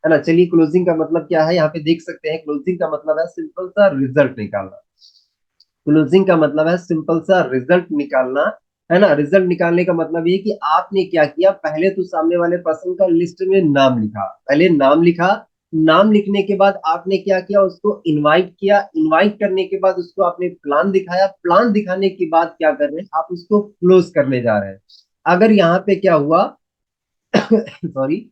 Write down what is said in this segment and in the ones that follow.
है ना। चलिए क्लोजिंग का मतलब क्या है यहाँ पे देख सकते हैं। क्लोजिंग का मतलब है सिंपल सा रिजल्ट निकालना। क्लोजिंग का मतलब है सिंपल सा रिजल्ट निकालना, है ना। रिजल्ट निकालने का मतलब ये कि आपने क्या किया, पहले तो सामने वाले पर्सन का लिस्ट में नाम लिखा, पहले नाम लिखा। नाम लिखने के बाद आपने क्या किया, उसको इनवाइट किया। इनवाइट करने के बाद उसको आपने प्लान दिखाया। प्लान दिखाने के बाद क्या कर रहे हैं, आप उसको क्लोज करने जा रहे हैं। अगर यहाँ पे क्या हुआ सॉरी,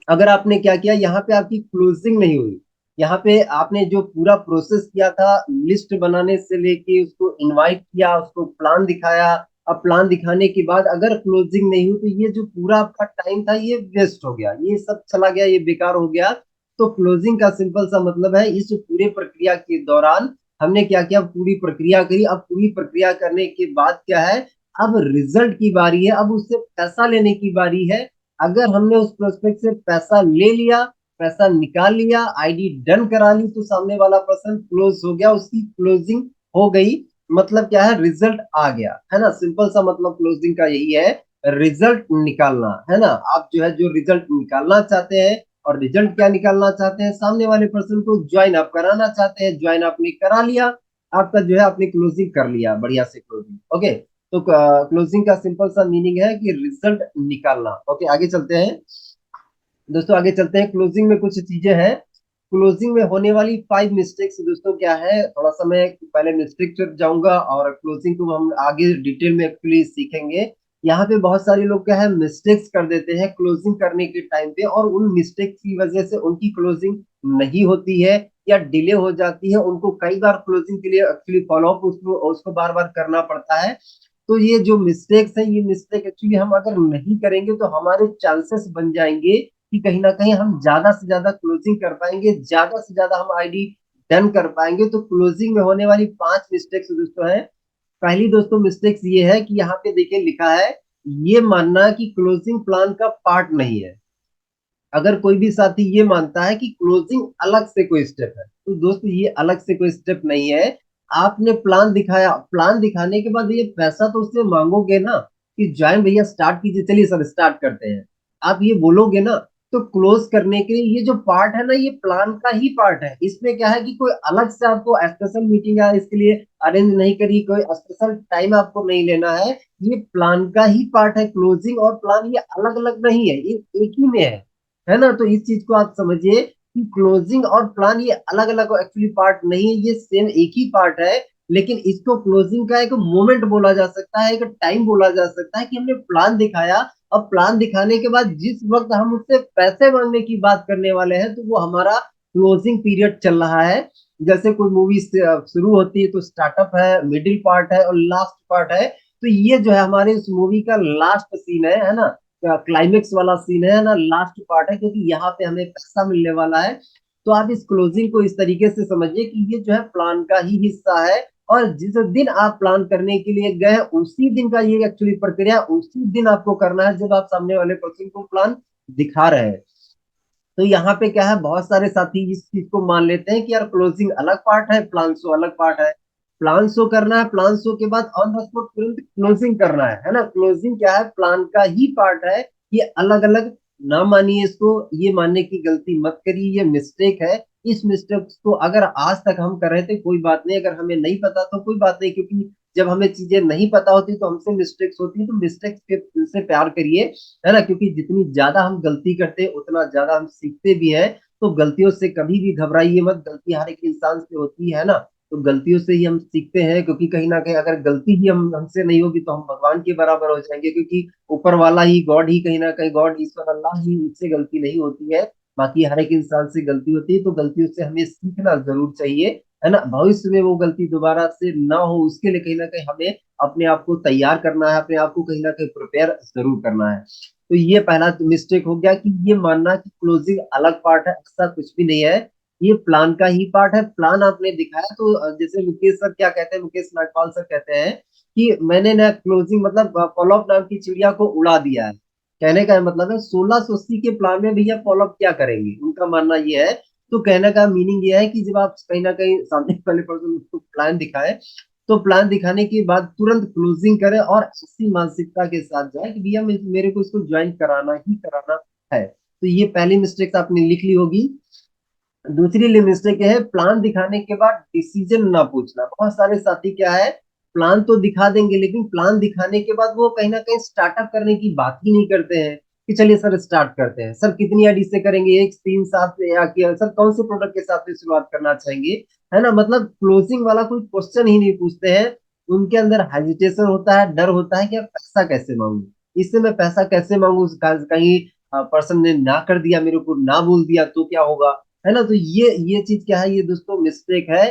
अगर आपने क्या किया, यहाँ पे आपकी क्लोजिंग नहीं हुई, यहाँ पे आपने जो पूरा प्रोसेस किया था लिस्ट बनाने से लेके उसको इनवाइट किया, उसको प्लान दिखाया, अब प्लान दिखाने के बाद अगर क्लोजिंग नहीं हुई, तो ये जो पूरा आपका टाइम था ये वेस्ट हो गया, ये सब चला गया, ये बेकार हो गया। तो क्लोजिंग का सिंपल सा मतलब है, इस पूरे प्रक्रिया के दौरान हमने क्या किया, पूरी प्रक्रिया करी। अब पूरी प्रक्रिया करने के बाद क्या है, अब रिजल्ट की बारी है, अब उससे पैसा लेने की बारी है। अगर हमने उस प्रोस्पेक्ट से पैसा ले लिया, पैसा निकाल लिया, आईडी डन करा ली, तो सामने वाला पर्सन क्लोज हो गया, उसकी क्लोजिंग हो गई। मतलब क्या है, रिजल्ट आ गया, है ना। सिंपल सा मतलब क्लोजिंग का यही है, रिजल्ट निकालना, है ना। आप जो है जो रिजल्ट निकालना चाहते हैं, और रिजल्ट क्या निकालना चाहते हैं, सामने वाले पर्सन को ज्वाइन आप कराना चाहते हैं, ज्वाइन आपने करा लिया, आपका जो है आपने क्लोजिंग कर लिया, बढ़िया से क्लोजिंग। ओके, तो क्लोजिंग का सिंपल सा मीनिंग है कि रिजल्ट निकालना। ओके, आगे चलते हैं दोस्तों, आगे चलते हैं। क्लोजिंग में कुछ चीजें हैं, क्लोजिंग में होने वाली 5 मिस्टेक्स दोस्तों क्या है, थोड़ा सा मैं पहले मिस्टेक पर जाऊंगा और क्लोजिंग को हम आगे डिटेल में एक्चुअली सीखेंगे। यहाँ पे बहुत सारे लोग क्या है, मिस्टेक्स कर देते हैं क्लोजिंग करने के टाइम पे, और उन मिस्टेक्स की वजह से उनकी क्लोजिंग नहीं होती है या डिले हो जाती है। उनको कई बार क्लोजिंग के लिए एक्चुअली फॉलो अप उसको उसको बार बार करना पड़ता है। तो ये जो मिस्टेक्स है, ये मिस्टेक एक्चुअली हम अगर नहीं करेंगे तो हमारे चांसेस बन जाएंगे कि कहीं ना कहीं हम ज्यादा से ज्यादा क्लोजिंग कर पाएंगे, ज्यादा से ज्यादा हम आईडी डन कर पाएंगे। तो क्लोजिंग में होने वाली 5 मिस्टेक्स दोस्तों है। पहली दोस्तों मिस्टेक्स ये है कि यहाँ पे देखिए लिखा है, ये मानना कि क्लोजिंग प्लान का पार्ट नहीं है। अगर कोई भी साथी ये मानता है कि क्लोजिंग अलग से कोई स्टेप है, तो दोस्तों ये अलग से कोई स्टेप नहीं है। आपने प्लान दिखाया, प्लान दिखाने के बाद ये पैसा तो उससे मांगोगे ना, कि जॉइन भैया स्टार्ट कीजिए, चलिए सर स्टार्ट करते हैं, आप ये बोलोगे ना। तो क्लोज करने के लिए ये जो पार्ट है ना, ये प्लान का ही पार्ट है। इसमें क्या है कि कोई अलग से आपको स्पेशल मीटिंग या इसके लिए अरेंज नहीं करी, कोई स्पेशल टाइम आपको नहीं लेना है। ये प्लान का ही पार्ट है, क्लोजिंग और प्लान ये अलग अलग नहीं है, ये एक ही में है ना। तो इस चीज को आप समझिए कि क्लोजिंग और प्लान ये अलग अलग एक्चुअली पार्ट नहीं है, ये सेम एक ही पार्ट है। लेकिन इसको क्लोजिंग का एक मोमेंट बोला जा सकता है, एक टाइम बोला जा सकता है कि हमने प्लान दिखाया। अब प्लान दिखाने के बाद जिस वक्त हम उससे पैसे मांगने की बात करने वाले हैं, तो वो हमारा क्लोजिंग पीरियड चल रहा है। जैसे कोई मूवी शुरू होती है तो स्टार्टअप है, मिडिल पार्ट है और लास्ट पार्ट है। तो ये जो है हमारे उस मूवी का लास्ट सीन है ना, क्लाइमेक्स वाला सीन है ना, लास्ट पार्ट है, क्योंकि यहाँ पे हमें पैसा मिलने वाला है। तो आप इस क्लोजिंग को इस तरीके से समझिए कि ये जो है प्लान का ही हिस्सा है। और जिस दिन आप प्लान करने के लिए गए, उसी दिन का ये एक्चुअली प्रक्रिया उसी दिन आपको करना है, जब आप सामने वाले पर्सन को प्लान दिखा रहे हैं। तो यहाँ पे क्या है, बहुत सारे साथी इस चीज को मान लेते हैं कि यार क्लोजिंग अलग पार्ट है, प्लान शो अलग पार्ट है। प्लान शो करना है, प्लान शो के बाद ऑन द स्पॉट तुरंत क्लोजिंग करना है ना। क्लोजिंग क्या है, प्लान का ही पार्ट है, ये अलग अलग ना मानिए इसको, ये मानने की गलती मत करिए, ये मिस्टेक है। इस मिस्टेक को अगर आज तक हम कर रहे थे कोई बात नहीं, अगर हमें नहीं पता तो कोई बात नहीं, क्योंकि जब हमें चीजें नहीं पता होती तो हमसे मिस्टेक्स होती है, तो मिस्टेक्स के से प्यार करिए, है ना। क्योंकि जितनी ज्यादा हम गलती करते हैं उतना ज्यादा हम सीखते भी हैं। तो गलतियों से कभी भी घबराइए मत, गलती हर एक इंसान से होती है ना। तो गलतियों से ही हम सीखते हैं, क्योंकि कहीं ना कहीं अगर गलती ही हम हमसे नहीं होगी तो हम भगवान के बराबर हो जाएंगे, क्योंकि ऊपर वाला ही गॉड ही कहीं ना कहीं, गॉड ईश्वर अल्लाह ही, उससे गलती नहीं होती है। बाकी हर एक इंसान से गलती होती है, तो गलतियों से हमें सीखना जरूर चाहिए, है ना। भविष्य में वो गलती दोबारा से ना हो, उसके लिए कहीं ना कहीं हमें अपने आप को तैयार करना है, अपने आप को कहीं ना कहीं प्रिपेयर जरूर करना है। तो ये पहला मिस्टेक हो गया कि ये मानना कि क्लोजिंग अलग पार्ट है, ऐसा कुछ भी नहीं है, ये प्लान का ही पार्ट है। प्लान आपने दिखाया तो जैसे मुकेश सर क्या कहते हैं, मुकेश नागपाल सर कहते हैं कि मैंने ना क्लोजिंग मतलब फॉलोअप नाम की चिड़िया को उड़ा दिया है। कहने का मतलब है 1680 के प्लान में भैया फॉलोअप क्या करेंगे, उनका मानना ये है। तो कहने का मीनिंग ये है कि जब आप कहीं ना कहीं सामने वाले पर्सन को प्लान दिखाए, तो प्लान दिखाने के बाद तुरंत क्लोजिंग करें और ऐसी मानसिकता के साथ जाए कि भैया मेरे को इसको ज्वाइन कराना ही कराना है। तो ये पहली मिस्टेक आपने लिख ली होगी। दूसरी मिस्टेक है प्लान दिखाने के बाद डिसीजन ना पूछना। बहुत सारे साथी क्या है, प्लान तो दिखा देंगे लेकिन प्लान दिखाने के बाद वो कहीं ना कहीं स्टार्टअप करने की बात ही नहीं करते हैं कि चलिए सर स्टार्ट करते हैं, सर कितनी आईडी से करेंगे, एक तीन सात से या कि सर कौन से प्रोडक्ट के साथ से शुरुआत करना चाहेंगे, है ना। मतलब क्लोजिंग वाला कोई क्वेश्चन ही नहीं पूछते हैं। उनके अंदर हेजिटेशन होता है, डर होता है कि अब पैसा कैसे मांगू, इससे मैं पैसा कैसे मांगू, कहीं पर्सन ने ना कर दिया, मेरे को ना बोल दिया तो क्या होगा, है ना। तो ये चीज क्या है, ये दोस्तों मिस्टेक है।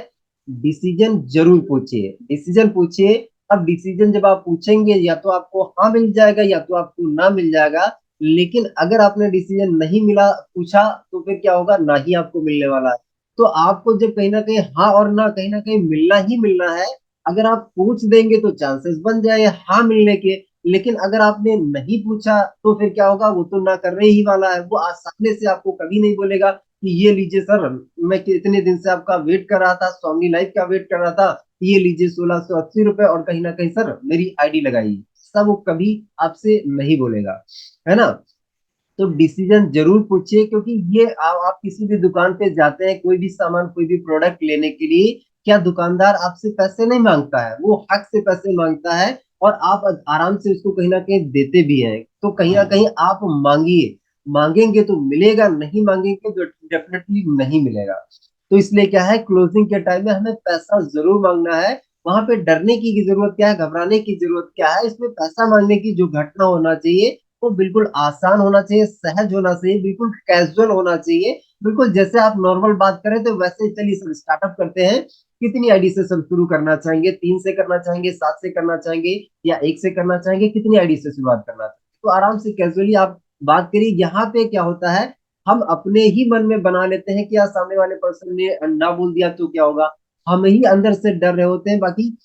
डिसीजन जरूर पूछिए, डिसीजन पूछिए। अब डिसीजन जब आप पूछेंगे या तो आपको हाँ मिल जाएगा या तो आपको ना मिल जाएगा। लेकिन अगर आपने डिसीजन नहीं मिला पूछा तो फिर क्या होगा, ना ही आपको मिलने वाला है। तो आपको जब कहीं ना कहीं हाँ और ना कहीं ना कहीं मिलना ही मिलना है। अगर आप पूछ देंगे तो चांसेस बन जाए हाँ मिलने के। लेकिन अगर आपने नहीं पूछा तो फिर क्या होगा, वो तो ना करने ही वाला है। वो सामने से आपको कभी नहीं बोलेगा कि ये लीजिए सर, मैं कितने दिन से आपका वेट कर रहा था, स्वामी लाइफ का वेट कर रहा था, ये लीजिए 1680 रुपए और कहीं ना कहीं सर मेरी आईडी लगाई। सब वो कभी आपसे नहीं बोलेगा, है ना। तो डिसीजन जरूर पूछिए, क्योंकि ये आप किसी भी दुकान पे जाते हैं, कोई भी सामान कोई भी प्रोडक्ट लेने के लिए, क्या दुकानदार आपसे पैसे नहीं मांगता है, वो हक से पैसे मांगता है। और आप आराम से उसको कहीं ना कहीं देते भी हैं। तो कहीं ना कहीं आप मांगिए, मांगेंगे तो मिलेगा, नहीं मांगेंगे तो डेफिनेटली नहीं मिलेगा। तो इसलिए क्या है, क्लोजिंग के टाइम में हमें पैसा जरूर मांगना है। वहां पे डरने की जरूरत क्या है, घबराने की जरूरत क्या है, इसमें पैसा मांगने की जो घटना होना चाहिए वो बिल्कुल आसान होना चाहिए, सहज होना चाहिए, बिल्कुल कैजुअल होना चाहिए। बिल्कुल जैसे आप नॉर्मल बात करें तो वैसे ही चलिए सर स्टार्टअप करते हैं। कितनी आईडी से सब शुरू करना चाहेंगे, 3 से करना चाहेंगे, 7 से करना चाहेंगे या 1 से करना चाहेंगे, कितनी आईडी से शुरुआत करना चाहेंगे। तो आराम से कैजुअली आप बात करिए। यहाँ पे क्या होता है, हम अपने ही मन में बना लेते हैं कि यार सामने वाले पर्सन ने ना बोल दिया तो क्या होगा। हम ही अंदर से डर रहे होते हैं, बाकी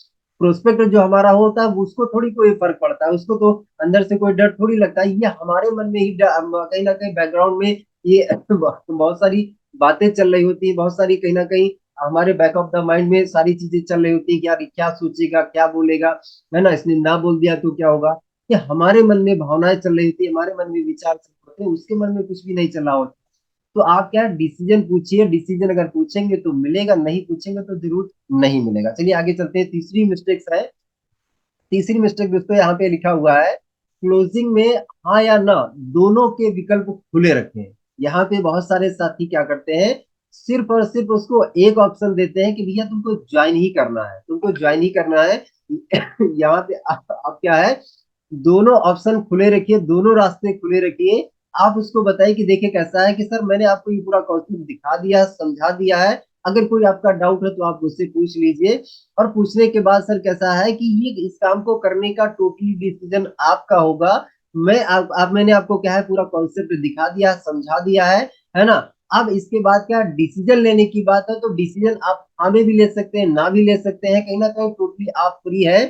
प्रोस्पेक्ट जो हमारा होता है उसको थोड़ी कोई फर्क पड़ता है, उसको तो अंदर से कोई डर थोड़ी लगता है। ये हमारे मन में ही कहीं ना कहीं बैकग्राउंड में ये बहुत सारी बातें चल रही होती है, बहुत सारी कहीं ना कहीं हमारे बैक ऑफ द माइंड में सारी चीजें चल रही होती है कि यार ये क्या सोचेगा, क्या बोलेगा, है ना, इसने ना बोल दिया तो क्या होगा। ये हमारे मन में भावनाएं चल रही होती है, हमारे मन में विचार चल रहे होते हैं, उसके मन में कुछ भी नहीं चल रहा होता। तो आप क्या डिसीजन पूछिए, डिसीजन अगर पूछेंगे तो मिलेगा, नहीं पूछेंगे तो जरूर नहीं मिलेगा। चलिए आगे चलते हैं। तीसरी मिस्टेक है, तीसरी मिस्टेक दोस्तों यहाँ पे लिखा हुआ है, क्लोजिंग में हाँ या ना दोनों के विकल्प खुले रखें। यहाँ पे बहुत सारे साथी क्या करते हैं, सिर्फ और सिर्फ उसको एक ऑप्शन देते हैं कि भैया तुमको ज्वाइन ही करना है, तुमको ज्वाइन ही करना है। यहाँ पे आप क्या है, दोनों ऑप्शन खुले रखिए, दोनों रास्ते खुले रखिए। आप उसको बताइए कि देखिए कैसा है कि सर मैंने आपको ये पूरा कॉन्सेप्ट दिखा दिया, समझा दिया है। अगर कोई आपका डाउट है तो आप मुझसे पूछ लीजिए। और पूछने के बाद सर कैसा है कि ये इस काम को करने का टोटली डिसीजन आपका होगा। आप मैंने आपको क्या है पूरा कॉन्सेप्ट दिखा दिया, समझा दिया है ना। अब इसके बाद क्या डिसीजन लेने की बात है, तो डिसीजन आप हाँ में भी ले सकते हैं, ना भी ले सकते हैं, कहीं ना कहीं टोटली आप फ्री है।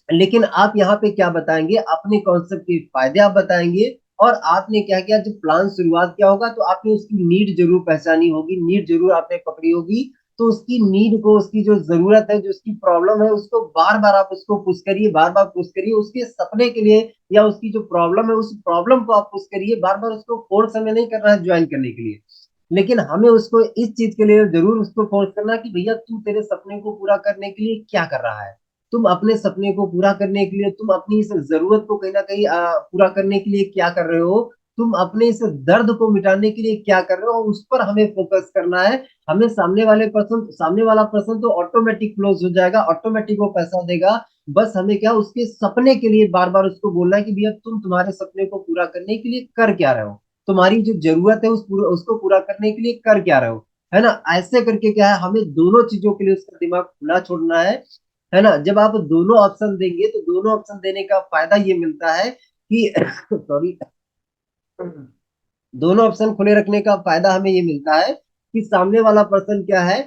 लेकिन आप यहाँ पे क्या बताएंगे, अपने कॉन्सेप्ट के फायदे आप बताएंगे। और आपने क्या किया, जब प्लान शुरुआत किया होगा तो आपने उसकी नीड जरूर पहचानी होगी, नीड जरूर आपने पकड़ी होगी। तो उसकी नीड को, उसकी जो जरूरत है, जो उसकी प्रॉब्लम है, उसको बार बार आप उसको पुश करिए, बार बार पुश करिए उसके सपने के लिए, या उसकी जो प्रॉब्लम है उस प्रॉब्लम को आप पुश करिए बार बार। उसको फोर्स हमें नहीं करना है ज्वाइन करने के लिए, लेकिन हमें उसको इस चीज के लिए जरूर उसको फोर्स करना कि भैया तू तेरे सपने को पूरा करने के लिए क्या कर रहा है, तुम अपने सपने को पूरा करने के लिए, तुम अपनी इस जरूरत को कहीं ना कहीं पूरा करने के लिए क्या कर रहे हो, तुम अपने इस दर्द को मिटाने के लिए क्या कर रहे हो, उस पर हमें फोकस करना है। हमें सामने वाला पर्सन तो ऑटोमेटिक क्लोज हो जाएगा, ऑटोमेटिक वो पैसा देगा। बस हमें क्या उसके सपने के लिए बार बार उसको बोलना है कि भैया तुम तुम्हारे सपने को पूरा करने के लिए कर क्या रहे हो, तुम्हारी जो जरूरत है उसको पूरा करने के लिए कर क्या रहे हो, है ना। ऐसे करके क्या है, हमें दोनों चीजों के लिए उसका दिमाग खुला छोड़ना है ना। जब आप दोनों ऑप्शन देंगे तो दोनों ऑप्शन देने का फायदा ये मिलता है कि सॉरी, दोनों ऑप्शन खुले रखने का फायदा हमें ये मिलता है कि सामने वाला पर्सन क्या है,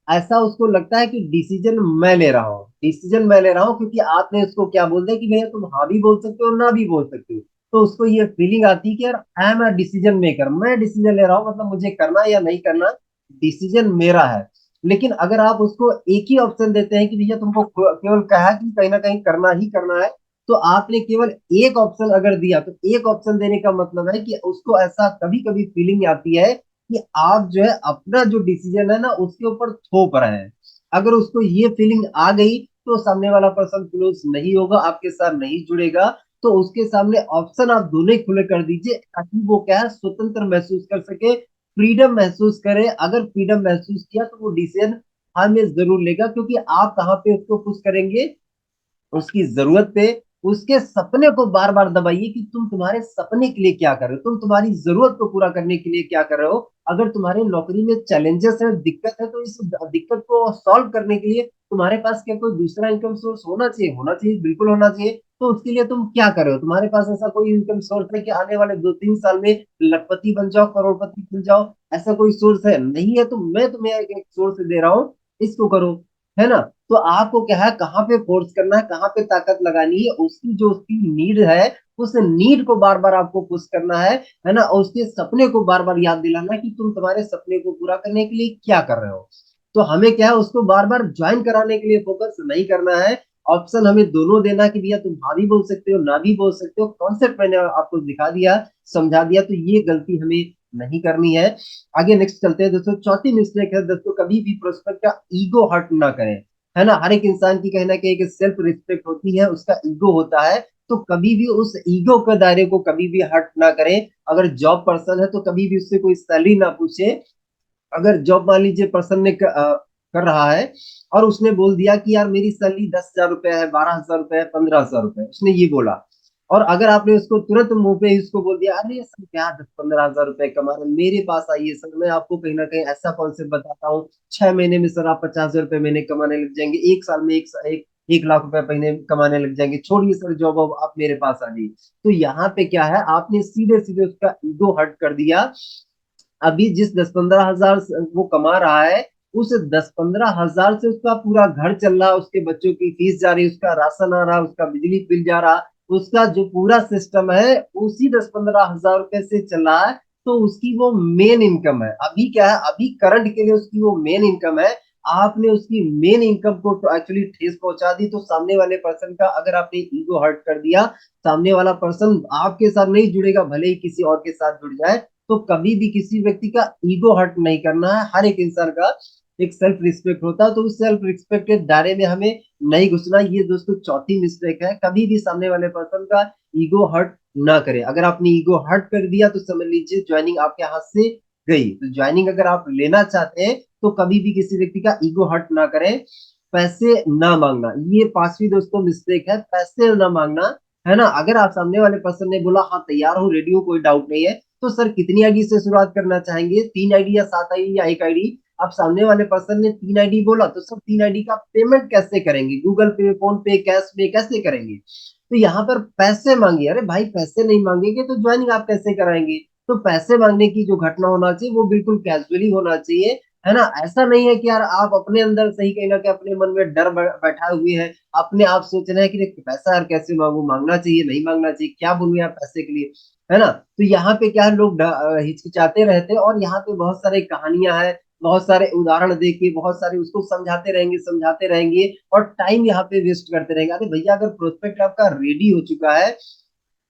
ऐसा उसको लगता है कि डिसीजन मैं ले रहा हूँ, डिसीजन मैं ले रहा हूँ, क्योंकि आपने उसको क्या बोल दिया कि भैया तुम हाँ भी बोल सकते हो ना भी बोल सकते हो। तो उसको ये फीलिंग आती है कि यार I am a decision maker, मैं डिसीजन ले रहा हूँ, मतलब मुझे करना या नहीं करना डिसीजन मेरा है। लेकिन अगर आप उसको एक ही ऑप्शन देते हैं कि भैया तुमको केवल कहा कि कहीं ना कहीं करना ही करना है, तो आपने केवल एक ऑप्शन अगर दिया, तो एक ऑप्शन देने का मतलब है कि उसको ऐसा कभी कभी फीलिंग आती है कि आप जो है अपना जो डिसीजन है ना उसके ऊपर थोप रहे हैं। अगर उसको ये फीलिंग आ गई तो सामने वाला पर्सन क्लोज नहीं होगा, आपके साथ नहीं जुड़ेगा। तो उसके सामने ऑप्शन आप दोनों ही खुले कर दीजिए, ताकि वो क्या है स्वतंत्र महसूस कर सके, फ्रीडम महसूस करे। अगर फ्रीडम महसूस किया तो वो डिसीजन हाँ में जरूर लेगा, क्योंकि आप कहाँ पे उसको पुश करेंगे, उसकी जरूरत पे। उसके सपने को बार बार दबाइए कि तुम तुम्हारे सपने के लिए क्या कर रहे हो, तुम तुम्हारी जरूरत को पूरा करने के लिए क्या कर रहे हो। अगर तुम्हारे नौकरी में चैलेंजेस है, दिक्कत है, तो इस दिक्कत को सॉल्व करने के लिए तुम्हारे पास क्या कोई दूसरा इनकम सोर्स होना चाहिए, होना चाहिए, बिल्कुल होना चाहिए। तो उसके लिए तुम क्या कर रहे हो, तुम्हारे पास ऐसा कोई इनकम सोर्स है कि आने वाले 2-3 साल में लखपति बन जाओ, करोड़पति बन जाओ, ऐसा कोई सोर्स है? नहीं है। तो मैं तुम्हें एक सोर्स दे रहा हूँ, इसको करो, है ना। तो आपको क्या है, कहाँ पे फोर्स करना है, कहाँ पे ताकत लगानी है, उसकी जो उसकी नीड है, उस नीड को बार बार आपको पुश करना है ना। और उसके सपने को बार बार याद दिलाना कि तुम तुम्हारे सपने को पूरा करने के लिए क्या कर रहे हो। तो हमें क्या है, उसको बार बार ज्वाइन कराने के लिए फोकस नहीं करना है। ऑप्शन हमें दोनों देना कि भैया तुम हाँ भी बोल सकते हो, ना भी बोल सकते हो। कॉन्सेप्ट मैंने आपको दिखा दिया, समझा दिया, तो ये गलती हमें नहीं करनी है। आगे नेक्स्ट चलते हैं दोस्तों। चौथी मिस्टेक है दोस्तों, कभी भी प्रोस्पेक्ट का ईगो हर्ट ना करें, है ना। हर एक इंसान की कहना कि एक सेल्फ रिस्पेक्ट होती है, उसका ईगो होता है। तो कभी भी उस ईगो के दायरे को कभी भी हर्ट ना करें। अगर जॉब पर्सन है तो कभी भी उससे कोई सैलरी ना पूछे। अगर जॉब मान लीजिए पर्सन ने कर रहा है और उसने बोल दिया कि यार मेरी सैलरी 10,000 रुपए है, 12,000 रुपए है, 15,000 रुपए, उसने ये बोला। और अगर आपने उसको तुरंत मुंह पे ही उसको बोल दिया, अरे सर क्या 10-15 हजार रुपए कमा रहे हैं, मेरे पास आइए सर, मैं आपको कहीं ना कहीं ऐसा कॉन्सेप्ट बताता हूँ, 6 महीने में सर आप 50,000 रुपए महीने कमाने लग जाएंगे, 1 साल में 1 लाख रुपए महीने कमाने लग जाएंगे, छोड़िए सर जॉब, अब आप मेरे पास आ जाइए। तो यहाँ पे क्या है, आपने सीधे सीधे उसका ईगो हर्ट कर दिया। अभी जिस 10-15 हजार वो कमा रहा है, उस 10-15 हजार से उसका पूरा घर चल रहा है, उसके बच्चों की फीस जा रही है, उसका राशन आ रहा, उसका बिजली बिल जा रहा, उसका जो पूरा सिस्टम है उसी 10-15 हजार रुपए से चल रहा है। तो उसकी वो मेन इनकम है, अभी क्या है, अभी करंट के लिए उसकी वो मेन इनकम है। आपने उसकी मेन इनकम को तो एक्चुअली ठेस पहुंचा दी। तो सामने वाले पर्सन का अगर आपने ईगो हर्ट कर दिया, सामने वाला पर्सन आपके साथ नहीं जुड़ेगा, भले ही किसी और के साथ जुड़ जाए। तो कभी भी किसी व्यक्ति का ईगो हर्ट नहीं करना है। हर एक इंसान का एक सेल्फ रिस्पेक्ट होता है, तो उस सेल्फ रिस्पेक्ट के दायरे में हमें नहीं घुसना। ये दोस्तों चौथी मिस्टेक है, कभी भी सामने वाले पर्सन का ईगो हर्ट ना करें। अगर आपने ईगो हर्ट कर दिया तो समझ लीजिए ज्वाइनिंग आपके हाथ से गई। तो ज्वाइनिंग अगर आप लेना चाहते हैं तो कभी भी किसी व्यक्ति का ईगो हर्ट ना करें। पैसे ना मांगना, ये पांचवी दोस्तों मिस्टेक है, पैसे ना मांगना, है ना। अगर आप सामने वाले पर्सन ने बोला हाँ तैयार हो, रेडी हो, कोई डाउट नहीं है, तो सर कितनी आईडी से शुरुआत करना चाहेंगे, 3 आईडी या 7 आईडी या 1 आईडी? अब सामने वाले पर्सन ने 3 आईडी बोला, तो सर 3 आईडी का पेमेंट कैसे करेंगे, गूगल पे, फोन पे, कैश पे कैसे करेंगे? तो यहाँ पर पैसे मांगे, अरे भाई पैसे नहीं मांगेंगे तो ज्वाइनिंग आप कैसे कराएंगे? तो पैसे मांगने की जो घटना होना चाहिए वो बिल्कुल कैजुअली होना चाहिए, है ना। ऐसा नहीं है कि यार आप अपने अंदर सही कहीं ना कहीं अपने मन में डर बैठा हुए है, अपने आप सोच रहे हैं कि पैसा यार कैसे मांगू, मांगना चाहिए नहीं मांगना चाहिए, क्या बोलूं यार पैसे के लिए, है ना। तो यहाँ पे क्या है, लोग हिचकिचाते रहते हैं, और यहाँ पे बहुत सारी कहानियां हैं, बहुत सारे उदाहरण दे के बहुत सारे उसको समझाते रहेंगे और टाइम यहाँ पे वेस्ट करते रहेंगे। अरे भैया अगर प्रोस्पेक्ट आपका रेडी हो चुका है,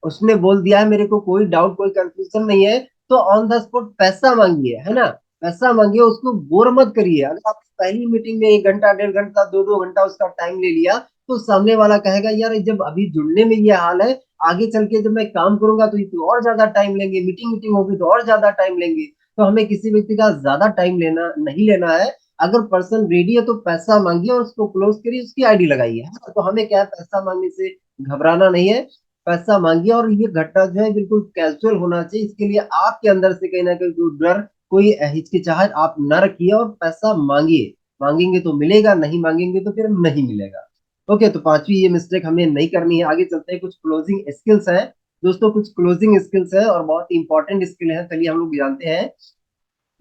उसने बोल दिया है मेरे को कोई डाउट कोई कंफ्यूजन नहीं है, तो ऑन द स्पॉट पैसा मांगिए, है ना। पैसा मांगिए, उसको बोर मत करिए। अगर आप पहली मीटिंग में 1 घंटा 1.5 घंटा 2-2 घंटा उसका टाइम ले लिया, तो सामने वाला कहेगा यार जब अभी जुड़ने में ये हाल है, आगे चल के जब मैं काम करूंगा तो ये तो और ज्यादा टाइम लेंगे, मीटिंग मीटिंग होगी तो और ज्यादा टाइम लेंगे। तो हमें किसी व्यक्ति का ज्यादा टाइम लेना नहीं लेना है। अगर पर्सन रेडी है तो पैसा मांगिए और उसको क्लोज करिए, उसकी आईडी लगाइए, है ना? तो हमें क्या है, पैसा मांगने से घबराना नहीं है। पैसा मांगिए, और ये घटना जो है बिल्कुल कैजुअल होना चाहिए। इसके लिए आपके अंदर से कहीं ना कहीं कोई डर, कोई हिचकिचाहट आप न रखिए और पैसा मांगिए। मांगेंगे तो मिलेगा, नहीं मांगेंगे तो फिर नहीं मिलेगा। ओके, तो पांचवी ये मिस्टेक हमें नहीं करनी है। आगे चलते हैं, कुछ क्लोजिंग स्किल्स हैं दोस्तों, कुछ क्लोजिंग स्किल्स है और बहुत इंपॉर्टेंट स्किल है, चलिए हम लोग जानते हैं।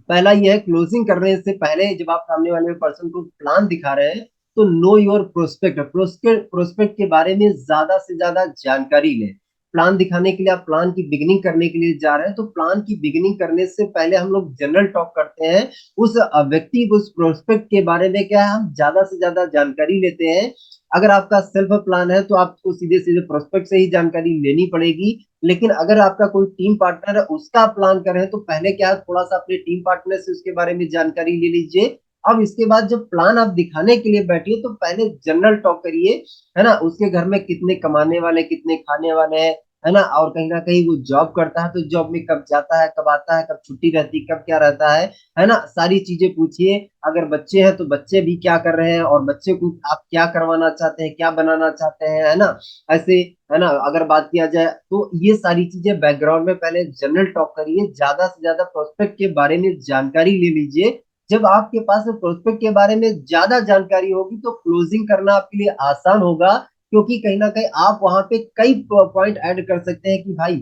पहला ये है, क्लोजिंग करने से पहले जब आप सामने वाले पर्सन को प्लान दिखा रहे हैं, तो नो योर प्रोस्पेक्ट, प्रोस्पेक्ट के बारे में ज्यादा से ज्यादा जानकारी लें। प्लान दिखाने के लिए आप प्लान की बिगिनिंग करने के लिए जा रहे हैं, तो प्लान की बिगिनिंग करने से पहले हम लोग जनरल टॉक करते हैं। उस व्यक्ति उस प्रोस्पेक्ट के बारे में क्या है, हम ज्यादा से ज्यादा जानकारी लेते हैं। अगर आपका सेल्फ प्लान है तो आपको सीधे सीधे प्रोस्पेक्ट से ही जानकारी लेनी पड़ेगी। लेकिन अगर आपका कोई टीम पार्टनर है उसका प्लान कर रहे हैं तो पहले क्या है, थोड़ा सा अपने टीम पार्टनर से उसके बारे में जानकारी ले लीजिए। अब इसके बाद जब प्लान आप दिखाने के लिए बैठिए तो पहले जनरल टॉक करिए, है ना, उसके घर में कितने कमाने वाले कितने खाने वाले हैं, है ना, और कहीं ना कहीं वो जॉब करता है तो जॉब में कब जाता है कब आता है, कब छुट्टी रहती है कब क्या रहता है ना, सारी चीजें पूछिए। अगर बच्चे हैं तो बच्चे भी क्या कर रहे हैं और बच्चे को आप क्या करवाना चाहते हैं क्या बनाना चाहते हैं, है ना, ऐसे, है ना, अगर बात किया जाए तो ये सारी चीजें बैकग्राउंड में पहले जनरल टॉक करिए, ज्यादा से ज्यादा प्रोस्पेक्ट के बारे में जानकारी ले लीजिए। जब आपके पास प्रोस्पेक्ट के बारे में ज्यादा जानकारी होगी तो क्लोजिंग करना आपके लिए आसान होगा, क्योंकि कहीं ना कहीं आप वहां पे कई पॉइंट ऐड कर सकते हैं कि भाई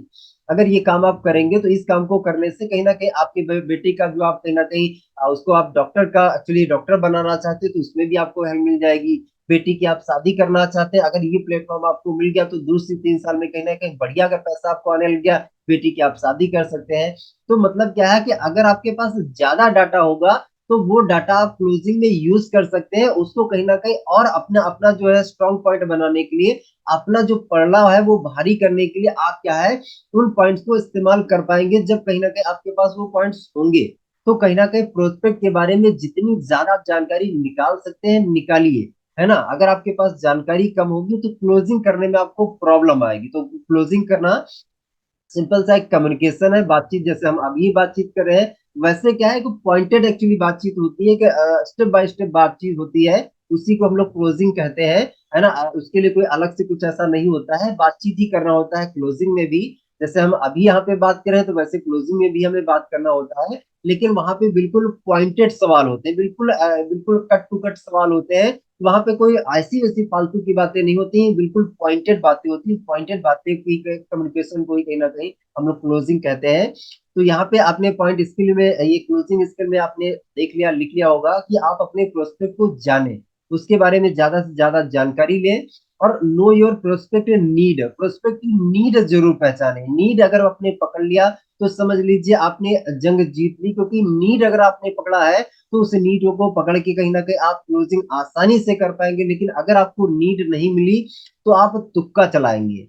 अगर ये काम आप करेंगे तो इस काम को करने से कहीं ना कहीं आपके बेटे का जो आप कहीं ना कहीं उसको आप डॉक्टर का एक्चुअली डॉक्टर बनाना चाहते हैं तो उसमें भी आपको हेल्प मिल जाएगी। बेटी की आप शादी करना चाहते हैं, अगर ये प्लेटफॉर्म आपको मिल गया तो 2 से 3 साल में कहीं ना कहीं बढ़िया अगर पैसा आपको आने लग गया, बेटी की आप शादी कर सकते हैं। तो मतलब क्या है कि अगर आपके पास ज्यादा डाटा होगा तो वो डाटा आप क्लोजिंग में यूज कर सकते हैं, उसको कहीं ना कहीं और अपना अपना जो है स्ट्रॉन्ग पॉइंट बनाने के लिए, अपना जो पड़ला है वो भारी करने के लिए आप क्या है उन पॉइंट्स को इस्तेमाल कर पाएंगे। जब कहीं ना कहीं आपके पास वो पॉइंट्स होंगे तो कहीं ना कहीं प्रोस्पेक्ट के बारे में जितनी ज्यादा आप जानकारी निकाल सकते हैं निकालिए, है ना। अगर आपके पास जानकारी कम होगी तो क्लोजिंग करने में आपको प्रॉब्लम आएगी। तो क्लोजिंग करना सिंपल सा एक कम्युनिकेशन है, बातचीत जैसे हम अभी बातचीत कर रहे हैं वैसे क्या है कि पॉइंटेड एक्चुअली बातचीत होती है कि स्टेप बाय स्टेप बातचीत होती है, उसी को हम लोग क्लोजिंग कहते हैं, है ना। उसके लिए कोई अलग से कुछ ऐसा नहीं होता है, बातचीत ही करना होता है क्लोजिंग में भी। जैसे हम अभी यहाँ पे बात कर रहे हैं तो वैसे क्लोजिंग में भी हमें बात करना होता है, लेकिन वहां पे बिल्कुल पॉइंटेड सवाल होते हैं, बिल्कुल बिल्कुल कट टू कट सवाल होते हैं। वहां पे कोई ऐसी वैसी फालतू की बातें नहीं होती हैं, बिल्कुल पॉइंटेड बातें होती हैं, पॉइंटेड बातें की कम्युनिकेशन को ही कहीं ना कहीं हम लोग क्लोजिंग कहते हैं। तो यहाँ पे आपने पॉइंट स्किल में ये क्लोजिंग स्किल में आपने देख लिया लिख लिया होगा कि आप अपने प्रोस्पेक्ट को जाने, उसके बारे में ज्यादा से ज्यादा जानकारी लें, और know your prospect need, prospect की नीड जरूर पहचाने। नीड अगर आपने पकड़ लिया तो समझ लीजिए आपने जंग जीत ली, क्योंकि नीड अगर आपने पकड़ा है तो उस नीड को पकड़ के कहीं ना कहीं आप क्लोजिंग आसानी से कर पाएंगे। लेकिन अगर आपको नीड नहीं मिली तो आप तुक्का चलाएंगे,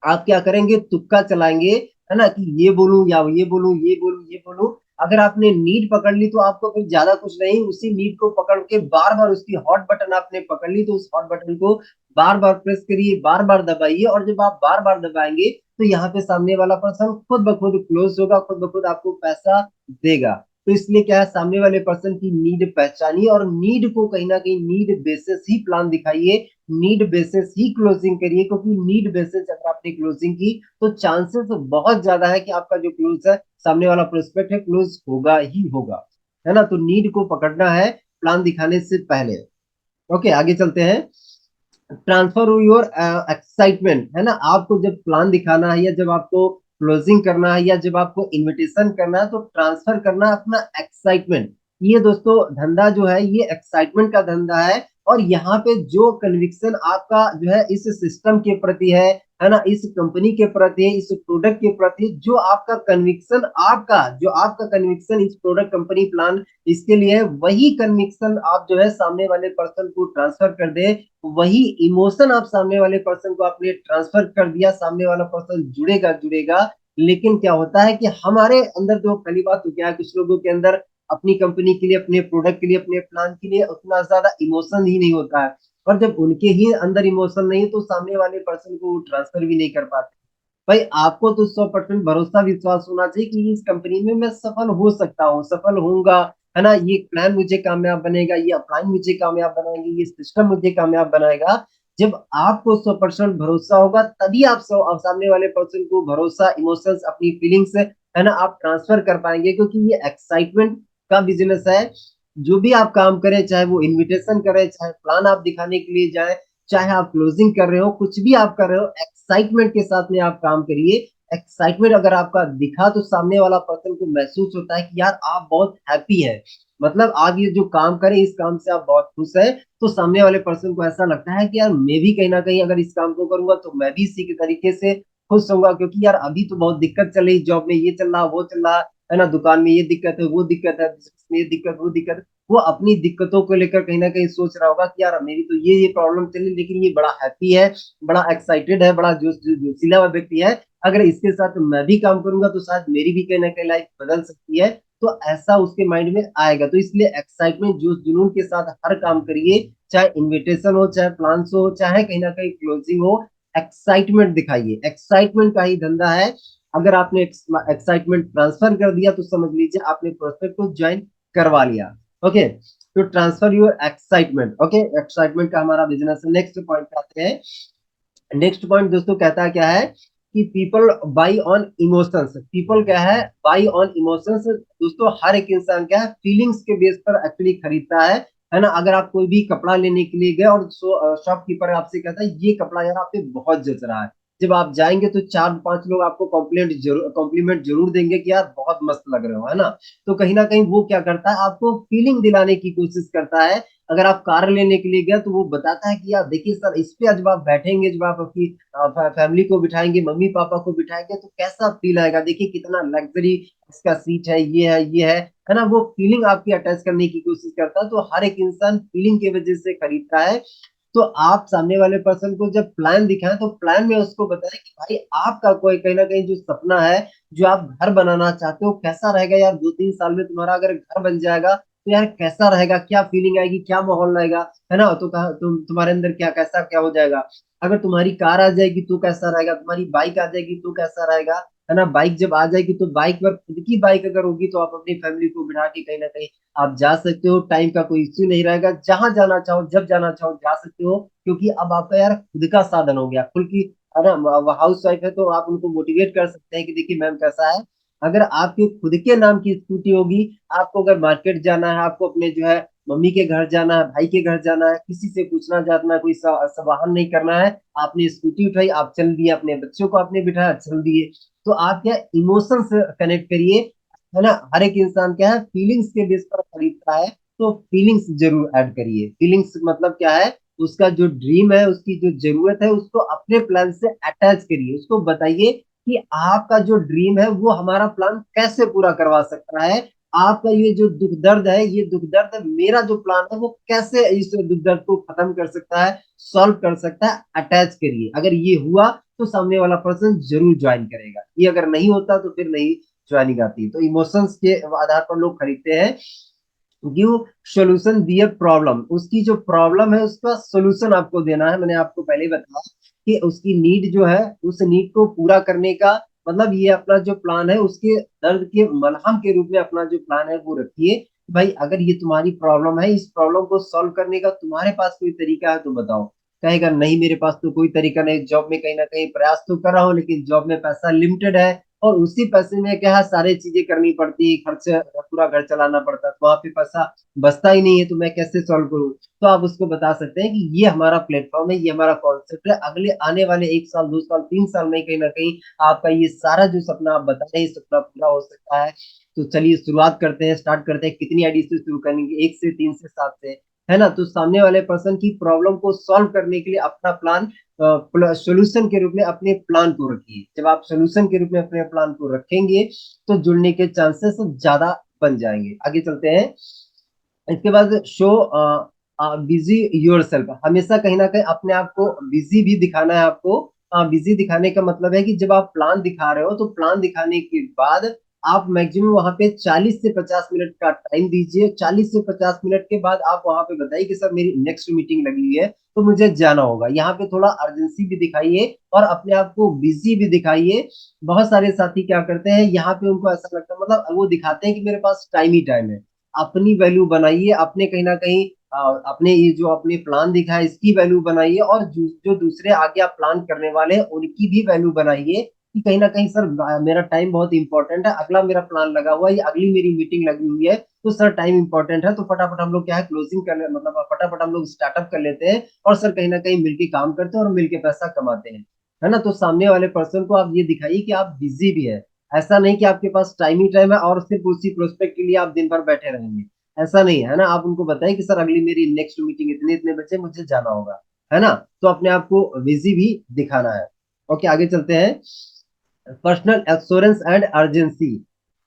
आप क्या करेंगे तुक्का चलाएंगे, है ना, कि ये बोलूं या ये बोलूं ये बोलूं ये बोलूं। अगर आपने नीड पकड़ ली तो आपको फिर ज्यादा कुछ नहीं, उसी नीड को पकड़ के बार बार उसकी हॉट बटन आपने पकड़ ली तो उस हॉट बटन को बार बार प्रेस करिए, बार बार दबाइए, और जब आप बार बार दबाएंगे तो यहाँ पे सामने वाला पर्सन खुद ब खुद क्लोज होगा, खुद ब खुद आपको पैसा देगा। तो इसलिए क्या है, सामने वाले पर्सन की नीड पहचानिए और नीड को कहीं ना कहीं नीड बेसिस ही प्लान दिखाइए, नीड बेसिस ही क्लोजिंग करिए, क्योंकि नीड बेसिस अगर आपने क्लोजिंग की तो चांसेस बहुत ज्यादा है कि आपका जो क्लोज है सामने वाला प्रोस्पेक्ट है क्लोज होगा ही होगा, है ना। तो नीड को पकड़ना है प्लान दिखाने से पहले। ओके, आगे चलते हैं। ट्रांसफर योर एक्साइटमेंट, है ना, आपको जब प्लान दिखाना है या जब आपको क्लोजिंग करना है या जब आपको इनविटेशन करना है तो ट्रांसफर करना अपना एक्साइटमेंट। ये दोस्तों धंधा जो है ये एक्साइटमेंट का धंधा है, और यहाँ पे जो कन्विक्शन आपका जो है इस सिस्टम के प्रति है ना, इस कंपनी के प्रति, इस प्रोडक्ट के प्रति जो आपका कन्विक्शन, आपका जो आपका कन्विक्शन इस प्रोडक्ट कंपनी प्लान इसके लिए है, वही कन्विक्शन आप जो है सामने वाले पर्सन को ट्रांसफर कर दे, वही इमोशन आप सामने वाले पर्सन को आपने ट्रांसफर कर दिया, सामने वाला पर्सन जुड़ेगा जुड़ेगा। लेकिन क्या होता है कि हमारे अंदर जो पहली बात तो क्या है, कुछ लोगों के अंदर अपनी कंपनी के लिए अपने प्रोडक्ट के लिए अपने प्लान के लिए उतना ज्यादा इमोशन ही नहीं होता है, और जब उनके ही अंदर इमोशन नहीं तो सामने वाले पर्सन को ट्रांसफर भी नहीं कर पाते। भाई आपको तो 100% भरोसा विश्वास होना चाहिए कि इस कंपनी में मैं सफल हो सकता हूँ, सफल होऊंगा, है ना, ये प्लान मुझे कामयाब बनेगा, ये अपलाइन मुझे कामयाब बनाएंगे, ये सिस्टम मुझे कामयाब बनाएगा। जब आपको 100% भरोसा होगा तभी आप सामने वाले पर्सन को भरोसा, इमोशंस, अपनी फीलिंग्स, है ना, आप ट्रांसफर कर पाएंगे, क्योंकि ये एक्साइटमेंट का बिजनेस है। जो भी आप काम करें, चाहे वो इनविटेशन करें, चाहे प्लान आप दिखाने के लिए जाए, चाहे आप क्लोजिंग कर रहे हो, कुछ भी आप कर रहे हो, एक्साइटमेंट के साथ में आप काम करिए। एक्साइटमेंट अगर आपका दिखा तो सामने वाला पर्सन को महसूस होता है कि यार आप बहुत हैप्पी है, मतलब आप ये जो काम करें इस काम से आप बहुत खुश है, तो सामने वाले पर्सन को ऐसा लगता है कि यार मैं भी कहीं ना कहीं अगर इस काम को करूंगा तो मैं भी इसी के तरीके से खुश होऊंगा, क्योंकि यार अभी तो बहुत दिक्कत चल रही, जॉब में ये चल रहा वो चल रहा, है ना, दुकान में ये दिक्कत है वो दिक्कत है, बिजनेस में ये दिक्कत वो दिक्कत है। वो अपनी दिक्कतों को लेकर कहीं ना कहीं सोच रहा होगा कि यार मेरी तो ये प्रॉब्लम चली, लेकिन ये बड़ा हैप्पी है, बड़ा एक्साइटेड है, बड़ा जोशीला हुआ व्यक्ति है, अगर इसके साथ मैं भी काम करूंगा तो शायद मेरी भी कहीं ना कहीं लाइफ बदल सकती है। तो ऐसा उसके माइंड में आएगा। तो इसलिए एक्साइटमेंट, जोश जुनून के साथ हर काम करिए, चाहे इनविटेशन हो, चाहे प्लान्स हो, चाहे कहीं ना कहीं क्लोजिंग हो, एक्साइटमेंट दिखाइए। एक्साइटमेंट का ही धंधा है। अगर आपने एक्साइटमेंट ट्रांसफर कर दिया तो समझ लीजिए आपने प्रोस्पेक्ट को ज्वाइन करवा लिया। ओके, तो transfer your excitement. Okay, excitement का हमारा बिजनेस। नेक्स्ट पॉइंट पे आते हैं। नेक्स्ट पॉइंट दोस्तों कहता है क्या है कि people by on emotions. People क्या है, बाई ऑन इमोशंस। दोस्तों हर एक इंसान क्या है, फीलिंग्स के बेस पर एक्चुअली खरीदता है ना। अगर आप कोई भी कपड़ा लेने के लिए गए और शॉपकीपर आपसे कहता है ये कपड़ा यार आप पे बहुत जच रहा है, जब आप जाएंगे तो चार पांच लोग आपको कॉम्प्लीमेंट जरूर देंगे कि यार बहुत मस्त लग रहे हो, है ना। तो कहीं ना कहीं वो क्या करता है, आपको फीलिंग दिलाने की कोशिश करता है। अगर आप कार लेने के लिए गए तो वो बताता है कि यार देखिए सर, इस पे जब आप बैठेंगे, जब आप अपनी फैमिली को बिठाएंगे, मम्मी पापा को बिठाएंगे तो कैसा फील आएगा, देखिए कितना लग्जरी इसका सीट है, ये है, ये है ना। वो फीलिंग आपकी अटैच करने की कोशिश करता है। तो हर एक इंसान फीलिंग की वजह से खरीदता है। तो आप सामने वाले पर्सन को जब प्लान दिखाएं तो प्लान में उसको बताएं कि भाई आपका कोई कहीं ना कहीं जो सपना है, जो आप घर बनाना चाहते हो, कैसा रहेगा यार 2-3 साल में तुम्हारा अगर घर बन जाएगा तो यार कैसा रहेगा, क्या फीलिंग आएगी, क्या माहौल रहेगा, है ना। तो कहा तुम्हारे अंदर क्या कैसा क्या हो जाएगा। अगर तुम्हारी कार आ जाएगी तो कैसा रहेगा, तुम्हारी बाइक आ जाएगी तो कैसा रहेगा, है ना। बाइक जब आ जाएगी तो बाइक पर, खुद की बाइक अगर होगी तो आप अपनी फैमिली को बिठा के कहीं ना कहीं आप जा सकते हो। टाइम का कोई इश्यू नहीं रहेगा, जहां जाना चाहो जब जाना चाहो जा सकते हो, क्योंकि अब आपका यार खुद का साधन हो गया, खुद की, है ना। हाउस वाइफ है तो आप उनको मोटिवेट कर सकते हैं कि देखिए मैम कैसा है, अगर आपके खुद के नाम की स्कूटी होगी, आपको अगर मार्केट जाना है, आपको अपने जो है मम्मी के घर जाना है, भाई के घर जाना है, किसी से पूछना जानना है, कोई सवाहन नहीं करना है, आपने स्कूटी उठाई आप चल दिए, अपने बच्चों को आपने बिठाया चल दिए। तो आप क्या इमोशन से कनेक्ट करिए, है ना। हर एक इंसान क्या है, फीलिंग्स के बेस पर खरीदता है। तो फीलिंग्स जरूर ऐड करिए। फीलिंग्स मतलब क्या है, उसका जो ड्रीम है, उसकी जो जरूरत है, उसको अपने प्लान से अटैच करिए। उसको बताइए कि आपका जो ड्रीम है वो हमारा प्लान कैसे पूरा करवा सकता है। आपका ये जो दुख दर्द है, ये दुख दर्द मेरा जो प्लान है वो कैसे इस दुख दर्द को खत्म कर सकता है, सॉल्व कर सकता है। अटैच करिए। अगर ये हुआ तो सामने वाला पर्सन जरूर ज्वाइन करेगा। ये अगर नहीं होता तो फिर नहीं ज्वाइनिंग आती। तो इमोशंस के आधार पर लोग खरीदते हैं। गिव सोल्यूशन, दिए प्रॉब्लम। उसकी जो प्रॉब्लम है उसका सोल्यूशन आपको देना है। मैंने आपको पहले ही बताया कि उसकी नीड जो है, उस नीड को पूरा करने का मतलब ये अपना जो प्लान है, उसके दर्द के मलहम के रूप में अपना जो प्लान है वो रखिए। भाई अगर ये तुम्हारी प्रॉब्लम है, इस प्रॉब्लम को सॉल्व करने का तुम्हारे पास कोई तरीका है तो बताओ। कहेगा नहीं मेरे पास तो कोई तरीका नहीं, जॉब में कहीं ना कहीं प्रयास तो कर रहा हूँ लेकिन जॉब में पैसा लिमिटेड है, और उसी पैसे में क्या है सारी चीजें करनी पड़ती है, खर्च, पूरा घर चलाना पड़ता है, तो वहां पे पैसा बचता ही नहीं है, तो मैं कैसे सॉल्व करूँ। तो आप उसको बता सकते हैं कि ये हमारा प्लेटफॉर्म है, ये हमारा कॉन्सेप्ट है, अगले आने वाले 1 साल 2 साल 3 साल में कहीं ना कहीं आपका ये सारा जो सपना आप बता रहे हैं सपना पूरा हो सकता है। तो चलिए शुरुआत करते हैं, स्टार्ट करते हैं। कितनी आईडी से शुरू करेंगे, 1 से 3 से 7 से, है ना। तो सामने वाले पर्सन की प्रॉब्लम को सॉल्व करने के लिए अपना प्लान सोल्यूशन के रूप में अपने प्लान को रखिए। जब आप सोल्यूशन के रूप में अपने प्लान को रखेंगे तो जुड़ने के चांसेस ज्यादा बन जाएंगे। आगे चलते हैं। इसके बाद शो बिजी योर सेल्फ। हमेशा कहीं ना कहीं अपने आप को बिजी भी दिखाना है आपको। बिजी दिखाने का मतलब है कि जब आप प्लान दिखा रहे हो तो प्लान दिखाने के बाद आप मैक्सिमम वहां पे 40 से 50 मिनट का टाइम दीजिए। 40 से 50 मिनट के बाद आप वहां पे बताइए कि सर मेरी नेक्स्ट मीटिंग लगी हुई है तो मुझे जाना होगा। यहाँ पे थोड़ा अर्जेंसी भी दिखाइए और अपने आप को बिजी भी दिखाइए। बहुत सारे साथी क्या करते हैं, यहाँ पे उनको ऐसा लगता है, मतलब वो दिखाते हैं कि मेरे पास टाइम ही टाइम है। अपनी वैल्यू बनाइए, अपने कहीं ना कहीं अपने ये जो अपने प्लान दिखा है इसकी वैल्यू बनाइए, और जो दूसरे आगे आप प्लान करने वाले हैं उनकी भी वैल्यू बनाइए कि कहीं ना कहीं सर मेरा टाइम बहुत इंपॉर्टेंट है, अगला मेरा प्लान लगा हुआ है, अगली मेरी मीटिंग लगी हुई है, तो सर टाइम इंपॉर्टेंट है, तो फटाफट हम लोग क्या है क्लोजिंग कर मतलब फटाफट हम लोग स्टार्टअप कर लेते हैं और सर कहीं ना कहीं मिलके काम करते हैं और मिलके पैसा कमाते हैं, है ना। तो सामने वाले पर्सन को आप ये दिखाइए कि आप बिजी भी है। ऐसा नहीं कि आपके पास टाइम ही टाइम है और सिर्फ उसी प्रोस्पेक्ट के लिए आप दिन भर बैठे रहेंगे। ऐसा नहीं है ना। आप उनको बताएं कि सर अगली मेरी नेक्स्ट मीटिंग इतने इतने बजे मुझे जाना होगा, है ना। तो अपने आप को बिजी भी दिखाना है। ओके, आगे चलते हैं। Personal assurance and urgency.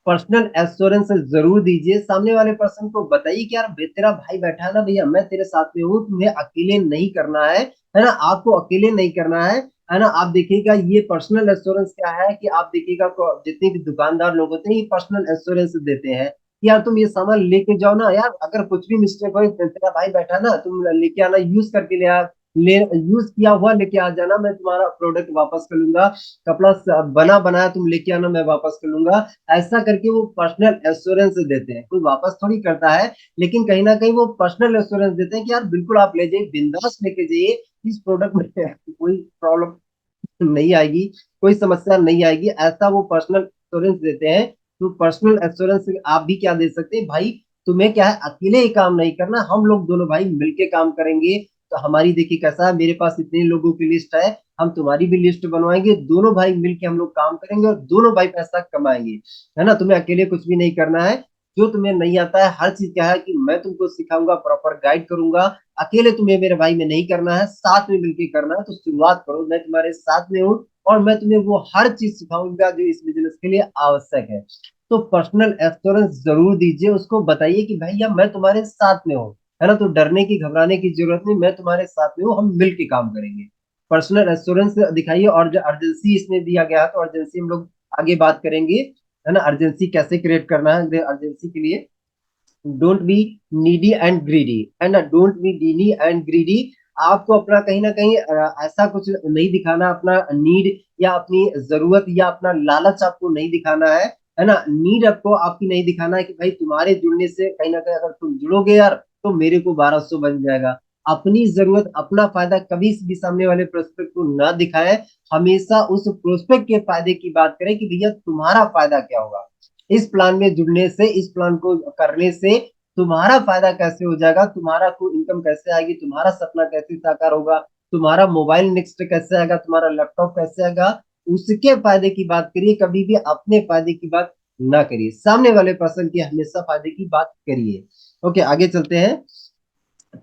Personal assurance जरूर दीजिए, सामने वाले पर्सन को बताइए कि यार तेरा भाई बैठा है ना भैया, मैं तेरे साथ में हूँ, तुम्हें अकेले नहीं करना है ना, आपको अकेले नहीं करना है ना। आप देखिएगा ये पर्सनल एश्योरेंस क्या है कि आप देखिएगा जितने भी दुकानदार लोग होते हैं ये पर्सनल एश्योरेंस देते हैं कि यार तुम ये सामान लेके जाओ ना यार, अगर कुछ भी मिस्टेक हो, तेरा भाई बैठा है ना, तुम लेके आना, यूज करके ले यूज किया हुआ लेके आ जाना, मैं तुम्हारा प्रोडक्ट वापस कर लूंगा, कपड़ा बना बनाया तुम लेके आना, मैं वापस कर लूंगा। ऐसा करके वो पर्सनल एश्योरेंस देते हैं, कोई वापस थोड़ी करता है, लेकिन कहीं ना कहीं वो पर्सनल एश्योरेंस देते हैं कि यार बिल्कुल आप ले जाइए, बिंदास लेके जाइए, इस प्रोडक्ट में कोई प्रॉब्लम नहीं आएगी, कोई समस्या नहीं आएगी, ऐसा वो पर्सनल एश्योरेंस देते हैं। तो पर्सनल एश्योरेंस आप भी क्या दे सकते हैं भाई, तुम्हें क्या है अकेले ही काम नहीं करना, हम लोग दोनों भाई मिलके काम करेंगे। तो हमारी देखिए कैसा है, मेरे पास इतने लोगों की लिस्ट है, हम तुम्हारी भी लिस्ट बनवाएंगे, दोनों भाई मिलके हम लोग काम करेंगे और दोनों भाई पैसा कमाएंगे, है ना। तुम्हें अकेले कुछ भी नहीं करना है, जो तुम्हें नहीं आता है हर चीज क्या है कि मैं तुमको सिखाऊंगा, प्रॉपर गाइड करूंगा। अकेले तुम्हें मेरे भाई में नहीं करना है, साथ में मिलकर करना है। तो शुरुआत करो, मैं तुम्हारे साथ में हूँ और मैं तुम्हें वो हर चीज सिखाऊंगा जो इस बिजनेस के लिए आवश्यक है। तो पर्सनल एश्योरेंस जरूर दीजिए, उसको बताइए कि भैया मैं तुम्हारे साथ में हूँ, है ना, तो डरने की घबराने की जरूरत नहीं, मैं तुम्हारे साथ में हूँ, हम मिल के काम करेंगे। पर्सनल एश्योरेंस दिखाइए। और जो अर्जेंसी इसमें दिया गया है, तो अर्जेंसी हम लोग आगे बात करेंगे, है ना, अर्जेंसी कैसे क्रिएट करना है अर्जेंसी के लिए। Don't be needy and greedy, है ना, don't be needy and greedy. आपको अपना कहीं ना कहीं ऐसा कुछ नहीं दिखाना, अपना नीड या अपनी जरूरत या अपना लालच आपको नहीं दिखाना है ना। नीड आपको आपकी नहीं दिखाना है कि भाई तुम्हारे जुड़ने से कहीं ना कहीं अगर तुम जुड़ोगे यार तो मेरे को 1200 बन जाएगा। अपनी जरूरत अपना फायदा कभी भी सामने वाले प्रोस्पेक्ट को ना दिखाए, हमेशा उस प्रोस्पेक्ट के फायदे की बात करें कि भैया तुम्हारा फायदा क्या होगा, इस प्लान में जुड़ने से, इस प्लान को करने से तुम्हारा फायदा कैसे हो जाएगा, तुम्हारा को इनकम कैसे आएगी, तुम्हारा सपना कैसे साकार होगा, तुम्हारा मोबाइल नेक्स्ट कैसे आएगा, तुम्हारा लैपटॉप कैसे आएगा, उसके फायदे की बात करिए, कभी भी अपने फायदे की बात ना करिए, सामने वाले पर्सन की हमेशा फायदे की बात करिए। ओके, आगे चलते हैं।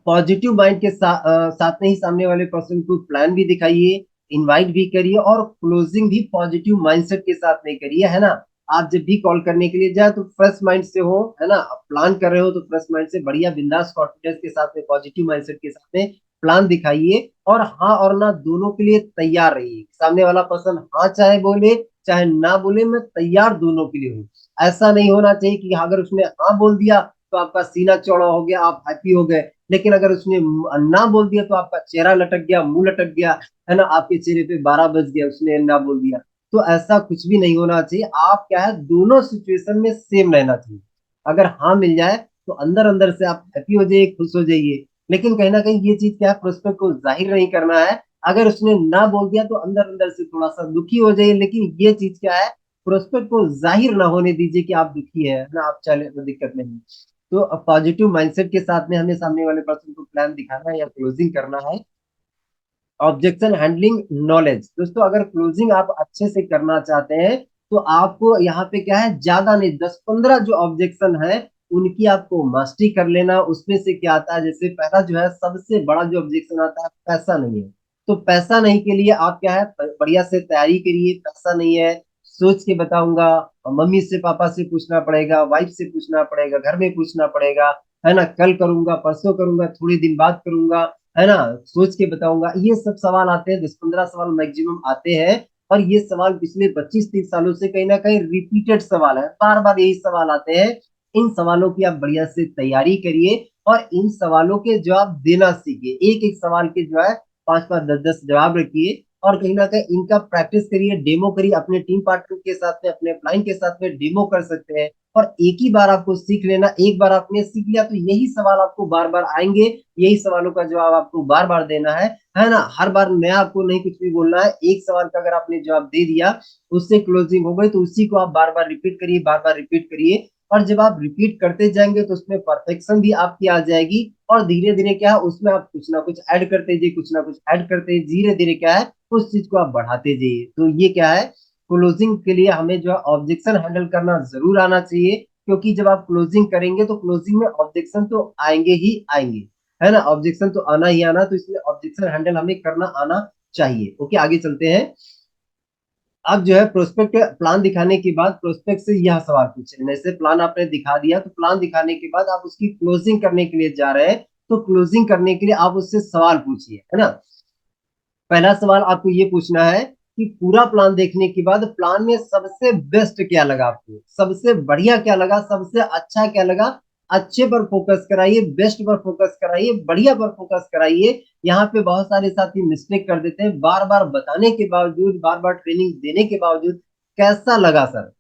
पॉजिटिव माइंड के साथ में ही सामने वाले पर्सन को प्लान भी दिखाइए, इनवाइट भी करिए और क्लोजिंग भी पॉजिटिव माइंडसेट के साथ में करिए, है ना। आप जब भी कॉल करने के लिए जाए तो फ्रेश माइंड से हो, है ना, प्लान कर रहे हो तो फ्रेश माइंड से, बढ़िया बिंदास कॉन्फिडेंस के साथ में, पॉजिटिव माइंडसेट के साथ में प्लान दिखाइए और हाँ और ना दोनों के लिए तैयार रहिए। सामने वाला पर्सन हाँ चाहे बोले चाहे ना बोले, मैं तैयार दोनों के लिए हूँ। ऐसा नहीं होना चाहिए कि अगर उसने हाँ बोल दिया तो आपका सीना चौड़ा हो गया, आप हैप्पी हो गए, लेकिन अगर उसने ना बोल दिया तो आपका चेहरा लटक गया, मुंह लटक गया, है ना, आपके चेहरे पे 12 बज गया, उसने ना बोल दिया। तो ऐसा कुछ भी नहीं होना चाहिए। आप क्या है दोनों सिचुएशन में सेम रहना चाहिए। अगर हाँ मिल जाए तो अंदर अंदर से आप हैप्पी हो जाइए, खुश हो जाइए, लेकिन कहीं ना कहीं ये चीज क्या है प्रोस्पेक्ट को जाहिर नहीं करना है। अगर उसने ना बोल दिया तो अंदर अंदर से थोड़ा सा दुखी हो जाइए, लेकिन ये चीज क्या है प्रोस्पेक्ट को जाहिर ना होने दीजिए कि आप दुखी है ना, आप चले तो दिक्कत नहीं। तो पॉजिटिव माइंडसेट के साथ में हमें सामने वाले पर्सन को प्लान दिखाना है या क्लोजिंग करना है। ऑब्जेक्शन हैंडलिंग नॉलेज, दोस्तों अगर क्लोजिंग आप अच्छे से करना चाहते हैं तो आपको यहाँ पे क्या है, ज्यादा नहीं 10-15 जो ऑब्जेक्शन है उनकी आपको मास्टरी कर लेना। उसमें से क्या आता है, जैसे पहला जो है सबसे बड़ा जो ऑब्जेक्शन आता है, पैसा नहीं है। तो पैसा नहीं के लिए आप क्या है बढ़िया से तैयारी करिए, पैसा नहीं है सोच के बताऊंगा, मम्मी से पापा से पूछना पड़ेगा, वाइफ से पूछना पड़ेगा, घर में पूछना पड़ेगा, है ना, कल करूंगा, परसों करूंगा, थोड़ी दिन बाद करूंगा, है ना, सोच के बताऊंगा, ये सब सवाल आते हैं, 10-15 सवाल मैक्सिमम आते हैं। और ये सवाल पिछले 25-30 सालों से कहीं ना कहीं रिपीटेड सवाल है, बार बार यही सवाल आते हैं। इन सवालों की आप बढ़िया से तैयारी करिए और इन सवालों के जवाब देना सीखिए, एक एक सवाल के जो है 5-5, 10-10 जवाब रखिए और कहीं ना कहीं इनका प्रैक्टिस करिए, डेमो करिए, अपने टीम पार्टनर के साथ में, अपने क्लाइंट के साथ में डेमो कर सकते हैं। और एक ही बार आपको सीख लेना, एक बार आपने सीख लिया तो यही सवाल आपको बार बार आएंगे, यही सवालों का जवाब आपको बार बार देना है ना, हर बार नया आपको नहीं कुछ भी बोलना है। एक सवाल का अगर आपने जवाब दे दिया उससे क्लोजिंग हो गई, तो उसी को आप बार बार रिपीट करिए, बार बार रिपीट करिए। और जब आप रिपीट करते जाएंगे तो उसमें परफेक्शन भी आपकी आ जाएगी और धीरे धीरे क्या है उसमें आप कुछ ना कुछ ऐड करते जाइए, कुछ ना कुछ ऐड करते धीरे धीरे क्या है उस चीज को आप बढ़ाते जाइए। तो ये क्या है, क्लोजिंग के लिए हमें जो है ऑब्जेक्शन हैंडल करना जरूर आना चाहिए, क्योंकि जब आप क्लोजिंग करेंगे तो क्लोजिंग में ऑब्जेक्शन तो आएंगे ही आएंगे, है ना, ऑब्जेक्शन तो आना ही आना, तो इसलिए ऑब्जेक्शन हैंडल हमें करना आना चाहिए। ओके, आगे चलते हैं। अब जो है प्रोस्पेक्ट प्लान दिखाने के बाद प्रोस्पेक्ट से यह सवाल पूछे, जैसे प्लान आपने दिखा दिया तो प्लान दिखाने के बाद आप उसकी क्लोजिंग करने के लिए जा रहे हैं, तो क्लोजिंग करने के लिए आप उससे सवाल पूछिए, है ना। पहला सवाल आपको ये पूछना है कि पूरा प्लान देखने के बाद प्लान में सबसे बेस्ट क्या लगा आपको, सबसे बढ़िया क्या लगा, सबसे अच्छा क्या लगा। अच्छे पर फोकस कराइए, बेस्ट पर फोकस कराइए, बढ़िया पर फोकस कराइए। यहाँ पे बहुत सारे साथी मिस्टेक कर देते हैं, बार बार बताने के बावजूद, बार बार ट्रेनिंग देने के बावजूद। कैसा लगा सर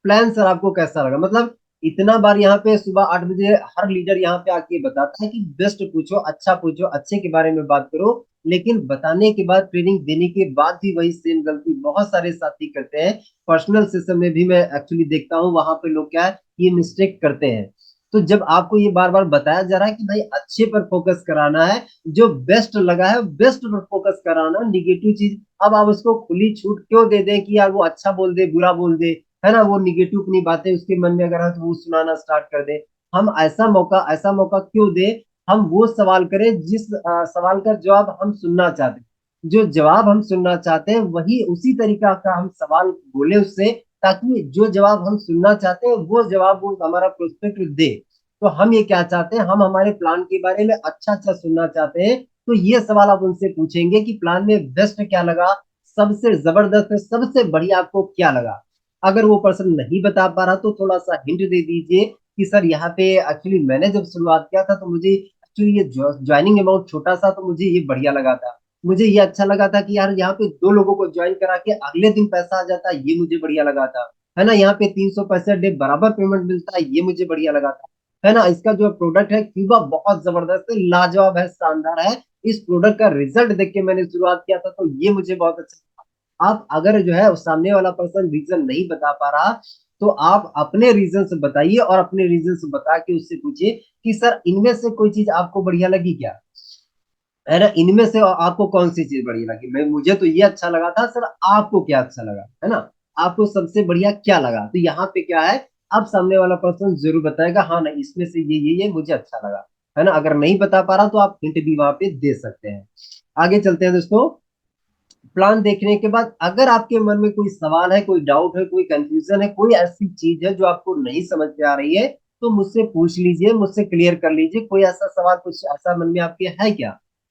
प्लान, सर आपको कैसा लगा, मतलब इतना बार यहाँ पे सुबह 8 बजे हर लीडर यहाँ पे आके बताता है कि बेस्ट पूछो, अच्छा पूछो, अच्छे के बारे में बात करो। लेकिन बताने के बाद, ट्रेनिंग देने के बाद भी वही सेम गलती बहुत सारे साथी करते हैं। पर्सनल सेशन में भी मैं एक्चुअली देखता हूँ, वहां पे लोग क्या है, ये मिस्टेक करते हैं। तो जब आपको ये बार बार बताया जा रहा है कि भाई अच्छे पर फोकस कराना है, जो बेस्ट लगा है बेस्ट पर फोकस कराना, निगेटिव चीज अब आप उसको खुली छूट क्यों दे दें कि यार वो अच्छा बोल दे, बुरा बोल दे, है ना, वो निगेटिव अपनी बातें उसके मन में अगर है तो वो सुनाना स्टार्ट कर दे। हम ऐसा मौका क्यों दे। हम वो सवाल करें जिस सवाल का जवाब हम सुनना चाहते हैं, जो जवाब हम सुनना चाहते हैं वही उसी तरीका का हम सवाल बोले उससे, ताकि जो जवाब हम सुनना चाहते हैं वो जवाब वो हमारा प्रोस्पेक्ट दे। तो हम ये क्या चाहते हैं, हम हमारे प्लान के बारे में अच्छा अच्छा सुनना चाहते हैं। तो ये सवाल आप उनसे पूछेंगे कि प्लान में बेस्ट क्या लगा, सबसे जबरदस्त, सबसे बढ़िया आपको क्या लगा। अगर वो पर्सन नहीं बता पा रहा तो थोड़ा सा हिंट दे दीजिए कि सर यहाँ पे एक्चुअली मैंने जब शुरुआत किया था तो मुझे एक्चुअली ये ज्वाइनिंग अमाउंट छोटा सा, तो मुझे ये बढ़िया लगा था। मुझे ये अच्छा लगा था कि यार यहाँ पे 2 लोगों को ज्वाइन करा के अगले दिन पैसा आ जाता, ये मुझे बढ़िया लगा था। है ना, यहाँ पे 365 डे बराबर पेमेंट मिलता है, ये मुझे बढ़िया लगा था। है ना, इसका जो प्रोडक्ट है क्यूबा बहुत जबरदस्त है, लाजवाब है, शानदार है। इस प्रोडक्ट का रिजल्ट देख के मैंने शुरुआत किया था तो ये मुझे बहुत अच्छा। आप अगर जो है उस सामने वाला पर्सन रीजन नहीं बता पा रहा, तो आप अपने रीजन से बताइए और अपने रीजन से बता के उससे पूछिए कि सर इनमें से कोई चीज आपको बढ़िया लगी क्या, है ना, इनमें से आपको कौन सी चीज बढ़िया लगी। मैं मुझे तो ये अच्छा लगा था सर, आपको क्या अच्छा लगा, है ना, आपको सबसे बढ़िया क्या लगा। तो यहाँ पे क्या है, आप सामने वाला पर्सन जरूर बताएगा हाँ नहीं इसमें से ये मुझे अच्छा लगा। है ना, अगर नहीं बता पा रहा तो आप हिंट भी वहां पे दे सकते हैं। आगे चलते हैं दोस्तों। प्लान देखने के बाद अगर आपके मन में कोई सवाल है, कोई डाउट है, कोई कंफ्यूजन है, कोई ऐसी चीज है जो आपको नहीं समझ में आ रही है, तो मुझसे पूछ लीजिए, मुझसे क्लियर कर लीजिए। कोई ऐसा सवाल, कुछ ऐसा मन में आपके है क्या,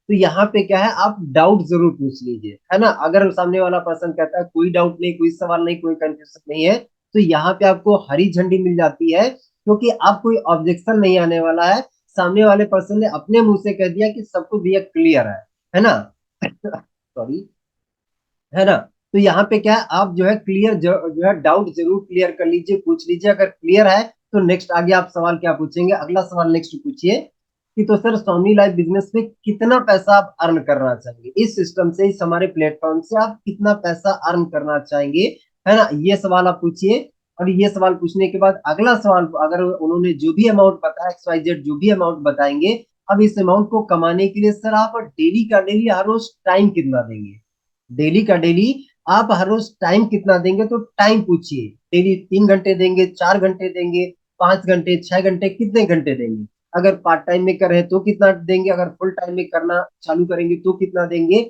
तो यहाँ पे क्या है, आप डाउट जरूर पूछ लीजिए। है ना, अगर सामने वाला पर्सन कहता है कोई डाउट नहीं, कोई सवाल नहीं, कोई कंफ्यूजन नहीं है, तो यहाँ पे आपको हरी झंडी मिल जाती है, क्योंकि अब कोई ऑब्जेक्शन नहीं आने वाला है। सामने वाले पर्सन ने अपने मुंह से कह दिया कि सब कुछ ये क्लियर है ना। सॉरी, है ना। तो यहाँ पे क्या है, आप जो है क्लियर जो है डाउट जरूर क्लियर कर लीजिए, पूछ लीजिए। अगर क्लियर है तो नेक्स्ट आगे आप सवाल क्या पूछेंगे, अगला सवाल नेक्स्ट पूछिए कि तो सर स्वामी लाइफ बिजनेस में कितना पैसा आप अर्न करना चाहेंगे, इस सिस्टम से, इस हमारे प्लेटफॉर्म से आप कितना पैसा अर्न करना चाहेंगे। है ना, ये सवाल आप पूछिए। और ये सवाल पूछने के बाद अगला सवाल, अगर उन्होंने जो भी अमाउंट बताया, XYZ जो भी अमाउंट बताएंगे, अब इस अमाउंट को कमाने के लिए सर आप डेली का डेली हर रोज टाइम कितना देंगे, डेली का डेली आप हर रोज टाइम कितना देंगे। तो टाइम पूछिए, डेली 3 घंटे देंगे, 4 घंटे देंगे, 5 घंटे, 6 घंटे, कितने घंटे देंगे। अगर पार्ट टाइम में कर रहे हैं तो कितना देंगे, अगर फुल टाइम में करना चालू करेंगे तो कितना देंगे।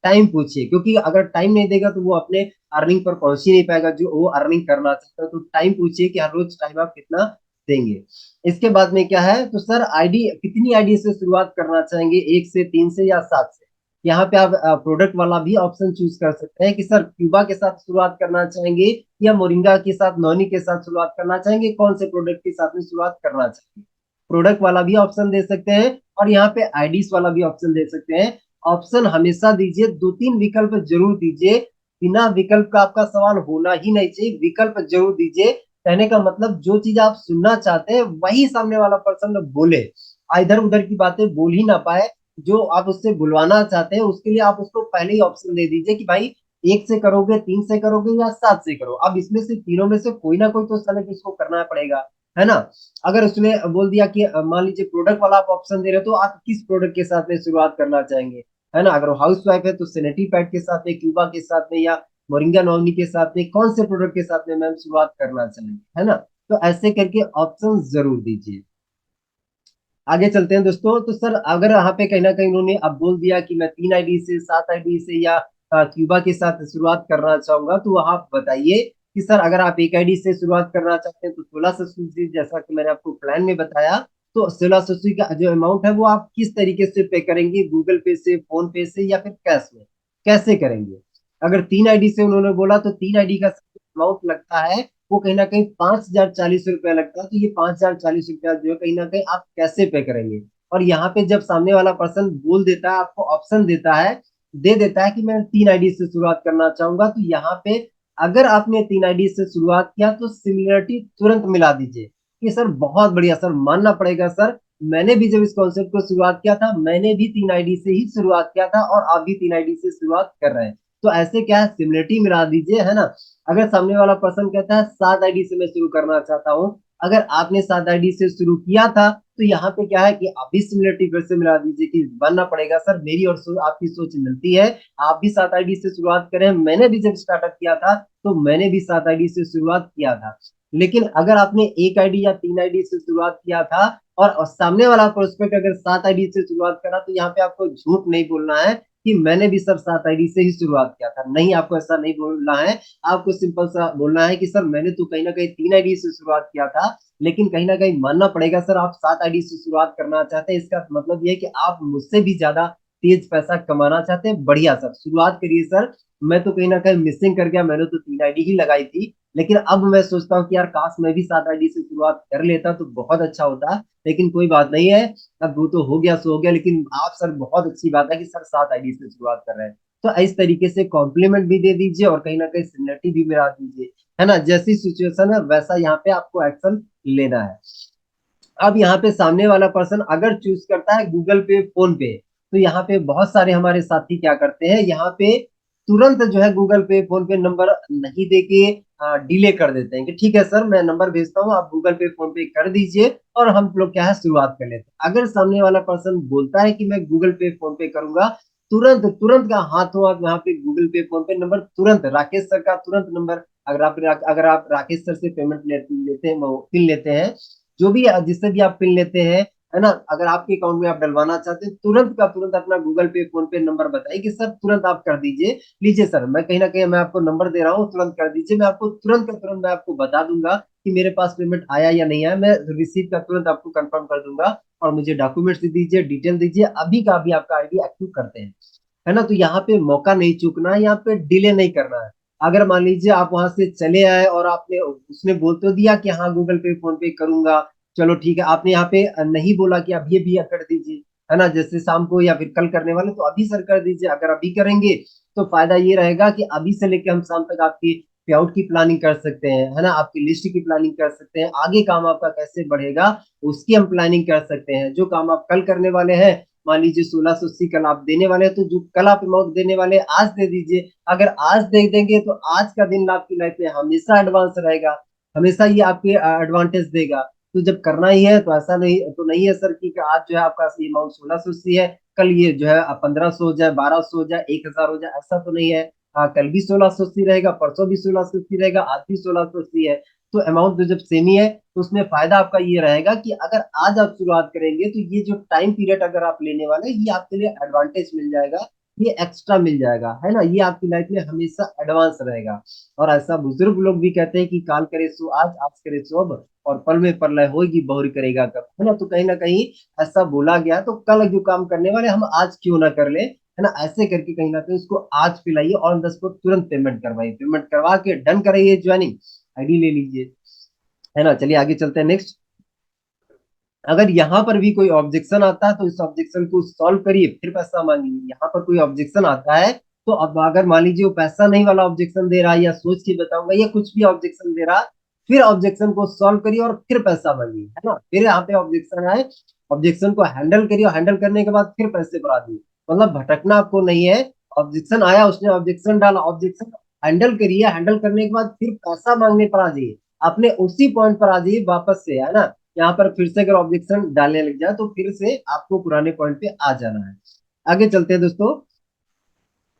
टाइम पूछिए, क्योंकि अगर टाइम नहीं देगा तो वो अपने अर्निंग पर पहुंच ही नहीं पाएगा जो वो अर्निंग करना चाहता है। तो टाइम पूछिए कि हर रोज टाइम आप कितना देंगे। इसके बाद में क्या है, तो सर आईडी कितनी आईडी से शुरुआत करना चाहेंगे, 1 से 3 से या 7 से। यहाँ पे आप प्रोडक्ट वाला भी ऑप्शन चूज कर सकते हैं कि सर क्यूबा के साथ शुरुआत करना चाहेंगे या मोरिंगा के साथ, नॉनी के साथ शुरुआत करना चाहेंगे, कौन से प्रोडक्ट के साथ में शुरुआत करना चाहेंगे। प्रोडक्ट वाला भी ऑप्शन दे सकते हैं और यहाँ पे आईडीज वाला भी ऑप्शन दे सकते हैं। ऑप्शन हमेशा दीजिए, 2-3 विकल्प जरूर दीजिए। बिना विकल्प का आपका सवाल होना ही नहीं चाहिए, विकल्प जरूर दीजिए। कहने का मतलब जो चीज आप सुनना चाहते हैं वही सामने वाला पर्सन बोले, इधर उधर की बातें बोल ही ना पाए। जो आप उससे बुलवाना चाहते हैं उसके लिए आप उसको पहले ही ऑप्शन दे दीजिए कि भाई 1 से करोगे, 3 से करोगे या 7 से करो। अब इसमें से तीनों में से कोई ना कोई तो सेलेक्ट इसको करना पड़ेगा। है ना, अगर उसने बोल दिया कि मान लीजिए प्रोडक्ट वाला आप ऑप्शन दे रहे हो, तो आप किस प्रोडक्ट के साथ में शुरुआत करना चाहेंगे। है ना, अगर वो हाउस वाइफ है तो सेनेटरी पैड के साथ में, क्यूबा के साथ में, या मोरिंगा नॉमिनी के साथ में, कौन से प्रोडक्ट के साथ में मैम शुरुआत करना चाहेंगे। है ना, तो ऐसे करके ऑप्शन जरूर दीजिए। आगे चलते हैं दोस्तों। तो सर अगर यहाँ पे कहीं ना कहीं उन्होंने अब बोल दिया कि मैं 3 आईडी से, 7 आईडी से, या क्यूबा के साथ शुरुआत करना चाहूंगा, तो आप बताइए कि सर अगर आप एक आईडी से शुरुआत करना चाहते हैं तो 1680, जैसा कि मैंने आपको प्लान में बताया, तो 1680 का जो अमाउंट है वो आप किस तरीके से पे करेंगे, गूगल पे से, फोन पे से, या फिर कैश में, कैसे करेंगे? अगर 3 आईडी से उन्होंने बोला तो 3 आईडी का अमाउंट लगता है वो कहीं ना कहीं 5040 रुपया लगता है। तो ये 5040 रुपया जो है कहीं ना कहीं आप कैसे पे करेंगे? और यहाँ पे जब सामने वाला पर्सन बोल देता है, आपको ऑप्शन देता है, दे देता है कि मैं 3 आईडी से शुरुआत करना चाहूंगा, तो यहाँ पे अगर आपने 3 आईडी से शुरुआत किया तो सिमिलरिटी तुरंत मिला दीजिए कि सर बहुत बढ़िया सर, मानना पड़ेगा सर, मैंने भी जब इस कॉन्सेप्ट को शुरुआत किया था, मैंने भी 3 आईडी से ही शुरुआत किया था और आप भी 3 आईडी से शुरुआत कर रहे हैं। तो ऐसे क्या है, सिमिलरिटी मिला दीजिए, है ना। अगर सामने वाला पर्सन कहता है 7 आईडी से मैं शुरू करना चाहता हूँ, अगर आपने 7 आईडी से शुरू किया था, तो यहाँ पे क्या है कि आप भी सिमिलरिटी फिर से मिला दीजिए कि बनना पड़ेगा सर, मेरी और आपकी सोच मिलती है, आप भी 7 आईडी से शुरुआत करें, मैंने भी जब स्टार्टअप किया था तो मैंने भी 7 आईडी से शुरुआत किया था। लेकिन अगर आपने 1 आईडी या 3 आईडी से शुरुआत किया था और सामने वाला प्रोस्पेक्ट अगर 7 आईडी से शुरुआत करा, तो यहाँ पे आपको झूठ नहीं बोलना है कि मैंने भी सर 7 आईडी से ही शुरुआत किया था। नहीं, आपको ऐसा नहीं बोलना है। आपको सिंपल सा बोलना है कि सर मैंने तो कहीं ना कहीं 3 आईडी से शुरुआत किया था, लेकिन कहीं ना कहीं मानना पड़ेगा सर, आप 7 आईडी से शुरुआत करना चाहते हैं, इसका मतलब ये है कि आप मुझसे भी ज्यादा तेज पैसा कमाना चाहते हैं। बढ़िया सर, शुरुआत करिए सर। मैं तो कहीं ना कहीं मिसिंग कर गया, मैंने तो 3 आईडी ही लगाई थी, लेकिन अब मैं सोचता हूँ कि यार काश मैं भी 7 आईडी से शुरुआत कर लेता तो बहुत अच्छा होता। लेकिन कोई बात नहीं है, अब वो तो हो गया सो हो गया। लेकिन आप सर, बहुत अच्छी बात है कि सर 7 आईडी से शुरुआत कर रहे हैं। तो इस तरीके से कॉम्प्लीमेंट भी दे दीजिए और कहीं ना कहीं सिमिलरिटी भी मिला दीजिए, है ना। जैसी सिचुएशन है वैसा यहाँ पे आपको एक्शन लेना है। अब यहाँ पे सामने वाला पर्सन अगर चूज करता है गूगल पे, फोन पे, तो यहाँ पे बहुत सारे हमारे साथी क्या करते हैं, यहाँ पे तुरंत जो है गूगल पे, फोन पे नंबर नहीं देके डिले कर देते हैं कि ठीक है सर, मैं नंबर भेजता हूँ, आप गूगल पे, फोन पे कर दीजिए और हम लोग क्या है शुरुआत कर लेते हैं। अगर सामने वाला पर्सन बोलता है कि मैं गूगल पे, फोन पे करूंगा, तुरंत तुरंत का हाथों आप यहाँ पे गूगल पे, फोन पे नंबर तुरंत, राकेश सर का तुरंत नंबर, अगर आप राकेश सर से पेमेंट लेते हैं, पिन लेते हैं, जो भी जिससे भी आप पिन लेते हैं, है ना, अगर आपके अकाउंट में आप डलवाना चाहते हैं, तुरंत का तुरंत अपना गूगल पे, फोन पे नंबर बताइए कि सर तुरंत आप कर दीजिए। लीजिए सर, मैं कहीं ना कहीं मैं आपको नंबर दे रहा हूँ, तुरंत कर दीजिए, मैं आपको तुरंत का तुरंत मैं आपको बता दूंगा कि मेरे पास पेमेंट आया या नहीं आया, मैं रिसीव का तुरंत आपको कंफर्म कर दूंगा। और मुझे डॉक्यूमेंट्स दीजिए, डिटेल दीजिए, अभी का अभी आपका आईडी एक्टिव करते हैं, है ना। तो यहाँ पे मौका नहीं चूकना है, यहाँ पे डिले नहीं करना है। अगर मान लीजिए आप वहां से चले आए और आपने, उसने बोल तो दिया कि हाँ गूगल पे, फोन पे करूंगा, चलो ठीक है, आपने यहाँ पे नहीं बोला कि अभी भी कर दीजिए, है ना, जैसे शाम को या फिर कल करने वाले, तो अभी सर कर दीजिए। अगर अभी करेंगे तो फायदा ये रहेगा कि अभी से लेके हम शाम तक आपकी पे आउट की प्लानिंग कर सकते हैं, है ना, आपकी लिस्ट की प्लानिंग कर सकते हैं, आगे काम आपका कैसे बढ़ेगा उसकी हम प्लानिंग कर सकते हैं। जो काम आप कल करने वाले हैं, मान लीजिए 1680 कल आप देने वाले हैं, तो जो कल आप अमाउंट देने वाले हैं आज दे दीजिए। अगर आज दे देंगे तो आज का दिन आपकी लाइफ में हमेशा एडवांस रहेगा, हमेशा ये आपके एडवांटेज देगा। तो जब करना ही है तो ऐसा नहीं तो नहीं है सर कि आज जो है आपका अमाउंट 1680 है, कल ये जो है 1500 हो जाए, 1200 हो जाए, 1000 हो जाए, ऐसा तो नहीं है। कल भी 1680 रहेगा, परसों भी 1680 रहेगा, आज भी 1680 है। तो अमाउंट तो जब सेम ही है, तो उसमें फायदा आपका ये रहेगा कि अगर आज आप शुरुआत करेंगे तो ये जो टाइम पीरियड अगर आप लेने वाले हैं, ये आपके लिए एडवांटेज मिल जाएगा, ये एक्स्ट्रा मिल जाएगा, है ना, ये आपकी लाइफ में हमेशा एडवांस रहेगा। और ऐसा बुजुर्ग लोग भी कहते हैं कि काल करे सो आज, आज करे सो अब, और पल में प्रलय होगी, बहुरी करेगा कब, है ना। तो कहीं ना कहीं ऐसा बोला गया, तो कल जो काम करने वाले हम आज क्यों ना कर ले, है ना। ऐसे करके कहीं ना कहीं उसको आज पिलाइए और ऑन द स्पॉट तुरंत पेमेंट करवाइए, पेमेंट करवा के डन कराइए, ज्वाइनिंग आईडी ले लीजिए, है ना। चलिए आगे चलते हैं नेक्स्ट। अगर यहाँ पर भी कोई ऑब्जेक्शन आता है तो इस ऑब्जेक्शन को सॉल्व करिए, फिर पैसा मांगिए। यहाँ पर कोई ऑब्जेक्शन आता है तो अब अगर मान लीजिए वो पैसा नहीं वाला ऑब्जेक्शन दे रहा है, या सोच के बताऊंगा, या कुछ भी ऑब्जेक्शन दे रहा, फिर ऑब्जेक्शन को सॉल्व करिए और फिर पैसा मांगिए, है ना। फिर यहाँ पे ऑब्जेक्शन आए, ऑब्जेक्शन को हैंडल करिए, हैंडल करने के बाद फिर पैसे बढ़ा दिए, मतलब भटकना आपको नहीं है। ऑब्जेक्शन आया, उसने ऑब्जेक्शन डाला, ऑब्जेक्शन हैंडल करिए, हैंडल करने के बाद फिर पैसा मांगने पर आ जाइए, अपने उसी पॉइंट पर आ जाइए वापस से, है ना। यहाँ पर फिर से अगर ऑब्जेक्शन डालने लग जाए तो फिर से आपको पुराने पॉइंट पे आ जाना है। आगे चलते हैं दोस्तों।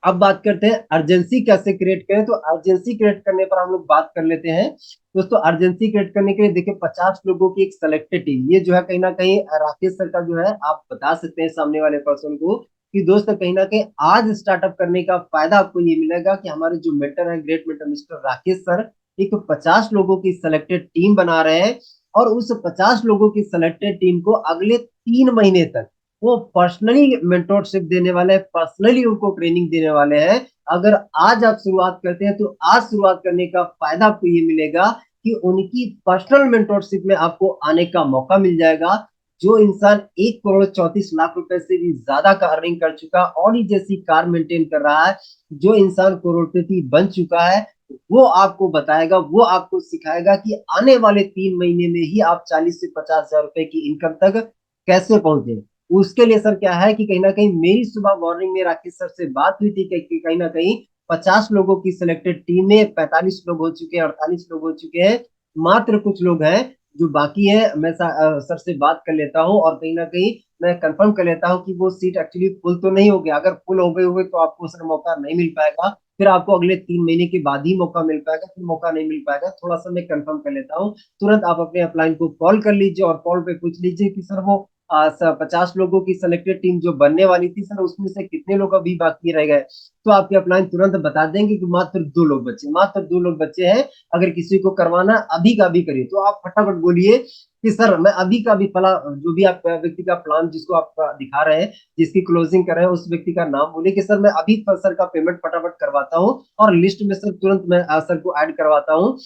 अब बात करते हैं अर्जेंसी कैसे क्रिएट करें। तो अर्जेंसी क्रिएट करने पर हम लोग बात कर लेते हैं दोस्तों। अर्जेंसी क्रिएट करने के लिए देखिए 50 लोगों की एक सेलेक्टेड टीम, ये जो है कहीं ना कहीं राकेश सर का जो है, आप बता सकते हैं सामने वाले पर्सन को कि दोस्त कहीं ना कहीं आज स्टार्टअप करने का फायदा आपको ये मिलेगा कि हमारे जो मेंटर है, great mentor mister Rakesh sir, एक 50 लोगों की सिलेक्टेड टीम बना रहे हैं, और उस 50 लोगों की सिलेक्टेड टीम को अगले 3 महीने तक वो पर्सनली मेंटोरशिप देने वाले हैं, पर्सनली उनको ट्रेनिंग देने वाले हैं। अगर आज आप शुरुआत करते हैं तो आज शुरुआत करने का फायदा आपको ये मिलेगा कि उनकी पर्सनल मेंटोरशिप में आपको आने का मौका मिल जाएगा। जो इंसान 1 करोड़ 34 लाख रुपए से भी ज्यादा का अर्निंग कर चुका, ऑडी जैसी कार मेंटेन कर रहा है, जो इंसान करोड़पति बन चुका है, वो आपको बताएगा, वो आपको सिखाएगा कि आने वाले 3 महीने में ही आप 40 से 50 हजार रुपए की इनकम तक कैसे पहुंचे। उसके लिए सर क्या है कि कहीं ना कहीं मेरी सुबह मॉर्निंग में राकेश सर से बात हुई थी कि कहीं ना कहीं 50 लोगों की सिलेक्टेड टीम में 45 लोग हो चुके हैं, 48 लोग हो चुके हैं, मात्र कुछ लोग हैं जो बाकी है। मैं सर से बात कर लेता हूँ और कहीं ना कहीं मैं कंफर्म कर लेता हूँ कि वो सीट एक्चुअली फुल तो नहीं हो गया। अगर फुल हो गए हुए तो आपको सर मौका नहीं मिल पाएगा, फिर आपको अगले 3 महीने के बाद ही मौका मिल पाएगा, फिर मौका नहीं मिल पाएगा। थोड़ा सा मैं कंफर्म कर लेता हूँ। तुरंत आप अपने अपलाइन को कॉल कर लीजिए और कॉल पे पूछ लीजिए कि सर वो 50 लोगों की सिलेक्टेड टीम जो बनने वाली थी सर, उसमें से कितने लोग अभी बाकी रह गए। तो आपके अपलाइन तुरंत बता देंगे कि मात्र 2 लोग बचे, मात्र 2 लोग बचे हैं। अगर किसी को करवाना अभी का अभी करिए, तो आप फटाफट बोलिए कि सर मैं अभी का अभी फला, जो भी आप व्यक्ति का प्लान जिसको आप दिखा रहे हैं, जिसकी क्लोजिंग कर रहे हैं, उस व्यक्ति का नाम बोलिए कि सर मैं अभी सर का पेमेंट फटाफट करवाता हूँ और लिस्ट में सर तुरंत मैं सर को ऐड करवाता हूँ।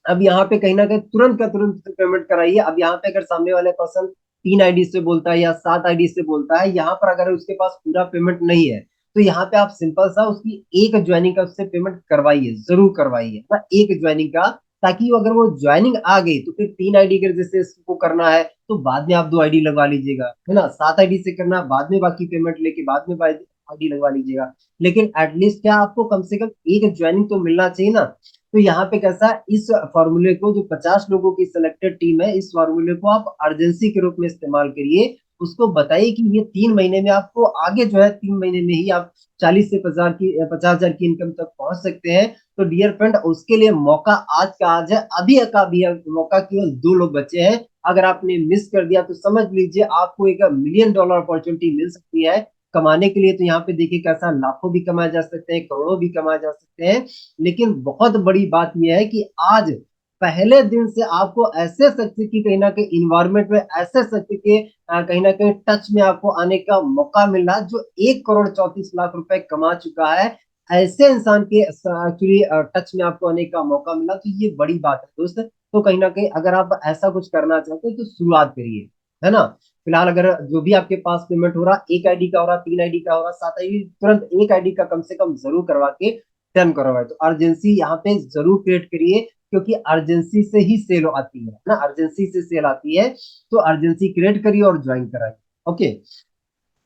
अब यहाँ पे कहीं ना कहीं तुरंत का तुरंत पेमेंट कराइए। अब यहाँ पे अगर सामने वाले पर्सन 3 आईडी से बोलता है या 7 आईडी से बोलता है, यहाँ पर अगर उसके पास पूरा पेमेंट नहीं है, तो यहाँ पे आप सिंपल सा उसकी एक ज्वाइनिंग का उससे पेमेंट करवाइए, जरूर करवाइए ना, एक ज्वाइनिंग का। ताकि अगर वो ज्वाइनिंग आ गई तो फिर 3 आईडी के जैसे इसको करना है तो बाद में आप 2 आईडी लगवा लीजिएगा, है ना। 7 आईडी से करना, बाद में बाकी पेमेंट लेके बाद में आईडी लगवा लीजिएगा। लेकिन एटलीस्ट क्या आपको कम से कम एक ज्वाइनिंग तो मिलना चाहिए ना। तो यहाँ पे कैसा, इस फॉर्मूले को, जो 50 लोगों की सिलेक्टेड टीम है, इस फॉर्मूले को आप अर्जेंसी के रूप में इस्तेमाल करिए। उसको बताइए कि ये 3 महीने में आपको आगे जो है 3 महीने में ही आप 40 से 50 हजार की इनकम तक पहुंच सकते हैं। तो डियर फ्रेंड, उसके लिए मौका आज का आज है, अभी का अभी है। मौका केवल 2 लोग बचे हैं। अगर आपने मिस कर दिया तो समझ लीजिए आपको एक $1 million अपॉर्चुनिटी मिल सकती है कमाने के लिए। तो यहाँ पे देखिए कैसा, लाखों भी कमाए जा सकते हैं, करोड़ों भी कमाए जा सकते हैं। लेकिन बहुत बड़ी बात यह है कि आज पहले दिन से आपको ऐसे शक्ति की कहीं ना कहीं इन्वायरमेंट में, ऐसे शक्ति के कहीं ना कहीं टच में आपको आने का मौका मिल रहा है, जो 1 करोड़ 34 लाख रुपए कमा चुका है। ऐसे इंसान के एक्चुअली टच में आपको आने का मौका मिला, तो ये बड़ी बात है दोस्त। तो कहीं ना कहीं अगर आप ऐसा कुछ करना चाहते हो तो शुरुआत करिए, है ना। फिलहाल अगर जो भी आपके पास पेमेंट हो रहा, 1 आईडी का हो रहा, 3 आईडी का हो रहा, 7 आईडी, तुरंत 1 आईडी का कम से कम जरूर करवा के टर्न करवाए। तो अर्जेंसी यहाँ पे जरूर क्रिएट करिए, क्योंकि अर्जेंसी से ही सेल आती है ना, अर्जेंसी से सेल आती है। तो अर्जेंसी क्रिएट करिए और ज्वाइन कराइए। ओके,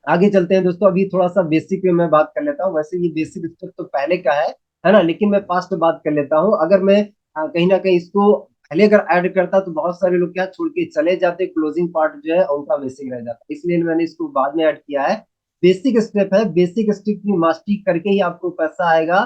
आगे चलते हैं दोस्तों। अभी थोड़ा सा बेसिक पे मैं बात कर लेता हूँ। वैसे ये बेसिक स्टेप तो पहले का है ना, लेकिन मैं फास्ट बात कर लेता हूँ। अगर मैं कहीं ना कहीं इसको पहले अगर ऐड करता तो बहुत सारे लोग क्या छोड़ के चले जाते, क्लोजिंग पार्ट जो है उनका बेसिक रह जाता, इसलिए मैंने इसको बाद में ऐड किया है। बेसिक स्टेप है, बेसिक स्टेप की मास्टरी करके ही आपको पैसा आएगा।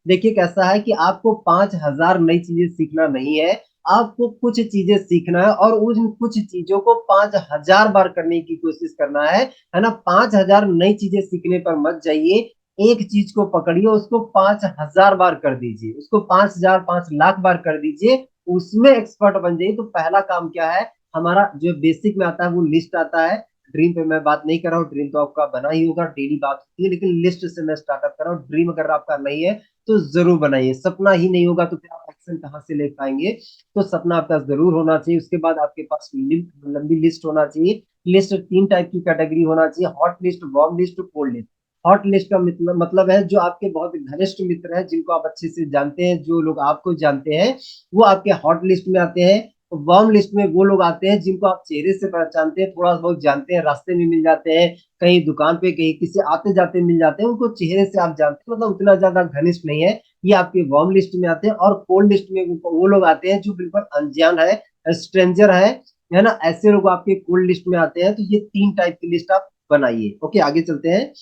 देखिए कैसा है कि आपको 5,000 नई चीजें सीखना नहीं है, आपको कुछ चीजें सीखना है और उन कुछ चीजों को 5,000 बार करने की कोशिश करना है ना। 5,000 नई चीजें सीखने पर मत जाइए, एक चीज को पकड़िए, उसको 5,000 बार कर दीजिए, उसको 5,000 5 लाख बार कर दीजिए, उसमें एक्सपर्ट बन जाइए। तो पहला काम क्या है हमारा, जो बेसिक में आता है वो लिस्ट आता है। ड्रीम पे मैं बात नहीं कर रहा हूँ, ड्रीम तो आपका बना ही होगा, डेली बात होती है, लेकिन लिस्ट से मैं स्टार्टअप कर रहा हूँ। ड्रीम अगर आपका नहीं है तो जरूर बनाइए, सपना ही नहीं होगा तो फिर आप एक्शन कहाँ से ले पाएंगे। तो सपना आपका जरूर होना चाहिए। उसके बाद आपके पास लंबी लिस्ट होना चाहिए। लिस्ट 3 टाइप की कैटेगरी होना चाहिए, hot list, warm list, cold list. Hot list का मतलब है जो आपके बहुत घनिष्ठ मित्र हैं, जिनको आप अच्छे से जानते हैं, जो लोग आपको जानते हैं, वो आपके हॉट लिस्ट में आते हैं। वार्म लिस्ट में वो लोग आते हैं जिनको आप चेहरे से पहचानते हैं, थोड़ा बहुत जानते हैं, रास्ते में मिल जाते हैं, कहीं दुकान पे कहीं किसी आते जाते मिल जाते हैं, उनको चेहरे से आप जानते हैं, मतलब उतना ज्यादा घनिष्ठ नहीं है। ये आपके वार्म लिस्ट में आते हैं। और कोल्ड लिस्ट में वो लोग आते हैं जो बिल्कुल अनजान है, स्ट्रेंजर है ना, ऐसे लोग आपके कोल्ड लिस्ट में आते हैं। तो ये 3 टाइप की लिस्ट आप बनाइए। ओके, आगे चलते हैं।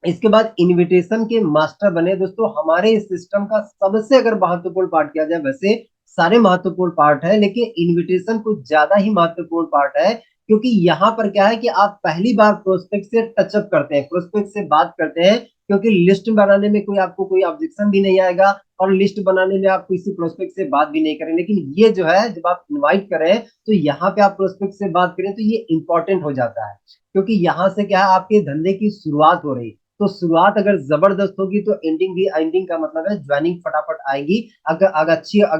इसके बाद इनविटेशन के मास्टर बने दोस्तों। हमारे इस सिस्टम का सबसे अगर महत्वपूर्ण पार्ट किया जाए, वैसे सारे महत्वपूर्ण पार्ट है, लेकिन इनविटेशन कुछ ज्यादा ही महत्वपूर्ण पार्ट है। क्योंकि यहाँ पर क्या है कि आप पहली बार प्रोस्पेक्ट से टचअप करते हैं, प्रोस्पेक्ट से बात करते हैं, क्योंकि लिस्ट बनाने में कोई आपको कोई ऑब्जेक्शन भी नहीं आएगा और लिस्ट बनाने में आप किसी प्रोस्पेक्ट से बात भी नहीं करें। लेकिन ये जो है जब आप इनवाइट करें तो यहाँ पे आप प्रोस्पेक्ट से बात करें तो ये इंपॉर्टेंट हो जाता है, क्योंकि यहाँ से क्या है आपके धंधे की शुरुआत हो रही। तो शुरुआत अगर जबरदस्त होगी तो एंडिंग भी, एंडिंग का मतलब है ज्वाइनिंग फटाफट आएगी। अगर